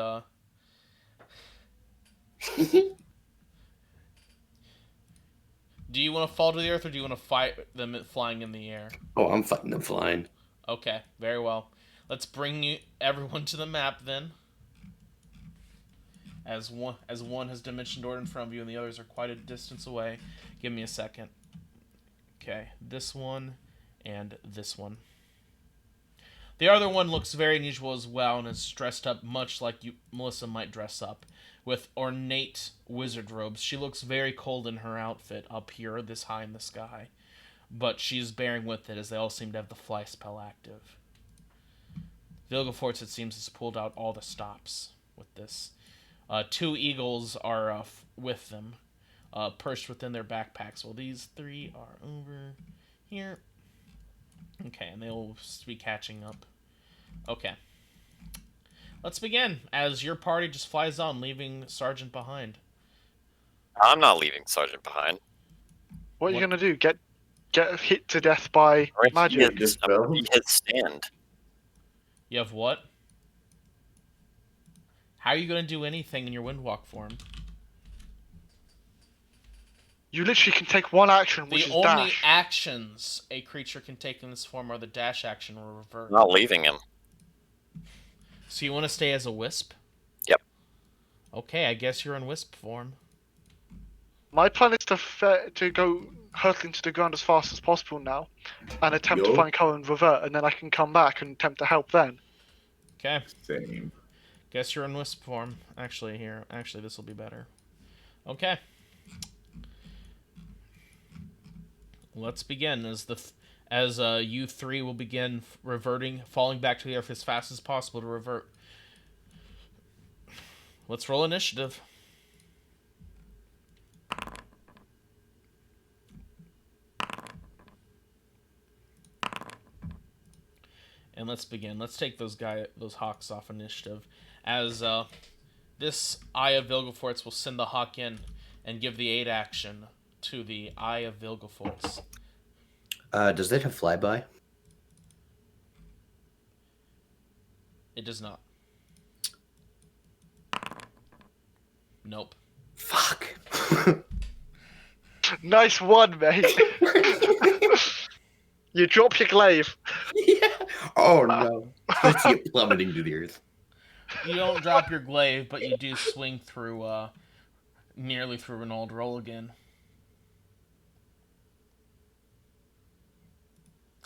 do you want to fall to the earth, or do you want to fight them flying in the air? Oh, I'm fighting them flying. Okay, very well. Let's bring everyone to the map then. As one has dimension door in front of you, and the others are quite a distance away. Give me a second. Okay, this one and this one. The other one looks very unusual as well, and is dressed up much like Melissa might dress up, with ornate wizard robes. She looks very cold in her outfit up here, this high in the sky, but she's bearing with it as they all seem to have the fly spell active. Vilgefortz, it seems, has pulled out all the stops with this. 2 eagles are with them, perched within their backpacks. Well, these 3 are over here. Okay, and they'll be catching up. Okay. Let's begin, as your party just flies on, leaving Sergeant behind. I'm not leaving Sergeant behind. What are you gonna do? Get hit to death by Right, magic? He hit stand. You have what? How are you going to do anything in your Windwalk form? You literally can take one action, which The is only dash. actions a creature can take in this form are the dash action or revert. I'm not leaving him. So you want to stay as a wisp? Yep. Okay, I guess you're in wisp form. My plan is to go hurtling to the ground as fast as possible now, and attempt to find cover and revert, and then I can come back and attempt to help then. Okay. Same. Guess you're in wisp form. Actually, this will be better. Okay. Let's begin as you 3 will begin reverting, falling back to the earth as fast as possible to revert. Let's roll initiative. And let's begin. Let's take those hawks off initiative, as this Eye of Vilgefortz will send the hawk in and give the aid action to the Eye of Vilgefortz. Does it have flyby? It does not. Nope. Fuck. Nice one, mate. You drop your glaive. Yeah. Oh no. Let's see it plummeting to the earth. You don't drop your glaive, but you do swing through, nearly through Renauld. Roll again.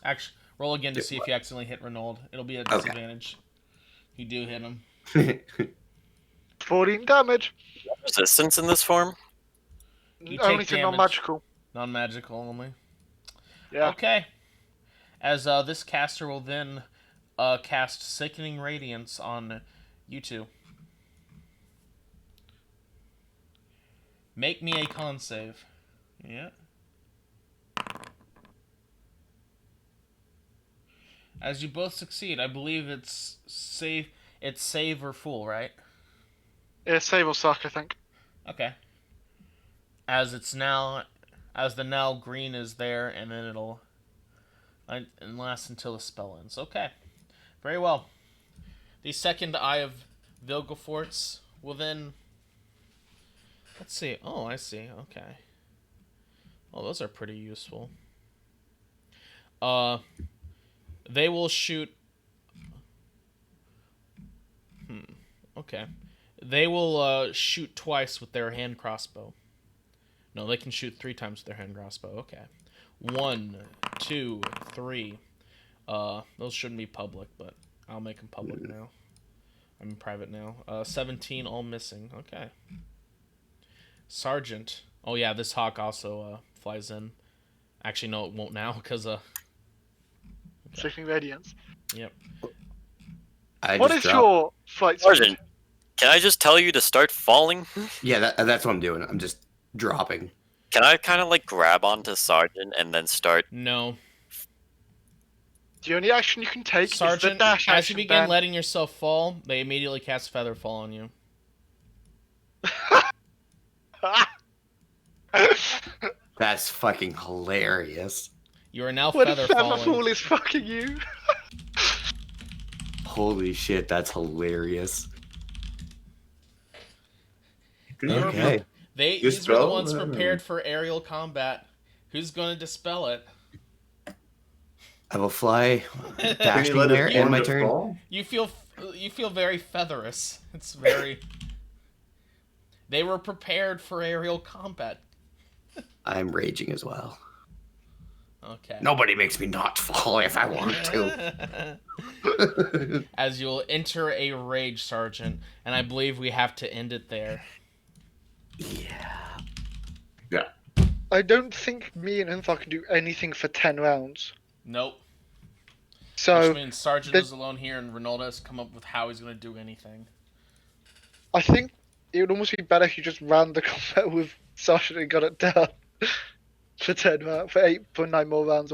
Actually, roll again to see if you accidentally hit Renauld. It'll be a disadvantage. You do hit him. 14 damage. Resistance in this form? You Only take to damage. non-magical. Non-magical only. Yeah. Okay. As this caster will then cast Sickening Radiance on you 2. Make me a con save. Yeah. As you both succeed, I believe it's save. It's save or fool, right? Yeah, save or suck, I think. Okay. As it's now, as the now green is there, and then it'll and last until the spell ends. Okay. Very well. The second Eye of Vilgefortz will then. Let's see. Oh, I see. Okay. Oh, those are pretty useful. They will shoot. Okay. They will shoot twice with their hand crossbow. No, they can shoot 3 times with their hand crossbow. Okay. 1, 2, 3. Those shouldn't be public, but I'll make them public now. I'm in private now. 17, all missing. Okay. Sergeant. Oh yeah, this hawk also flies in. Actually, no, it won't now because Flickering radiance. Yep. What is your flight speed? Sergeant, can I just tell you to start falling? Yeah, that's what I'm doing. I'm just dropping. Can I kind of like grab onto Sergeant and then start? No. The only action you can take Sergeant, is the dash as action. you begin Ben. letting yourself fall, they immediately cast Featherfall on you. That's fucking hilarious. You are now What if featherfalling. Featherfall is fucking you? Holy shit, that's hilarious. Okay. These were the Dispel ones them. prepared for aerial combat. Who's going to dispel it? I will fly Can dash you let there it and my end turn. fall? You feel very featherous. It's very. They were prepared for aerial combat. I'm raging as well. Okay. Nobody makes me not fall if I want to. As you'll enter a rage, Sergeant, and I believe we have to end it there. Yeah. I don't think me and Unthar can do anything for 10 rounds. Nope. So Which means Sergeant the- is alone here, and Ronaldo has come up with how he's going to do anything. I think it would almost be better if you just ran the combat with Sergeant and got it done for 10 rounds, for 9 more rounds.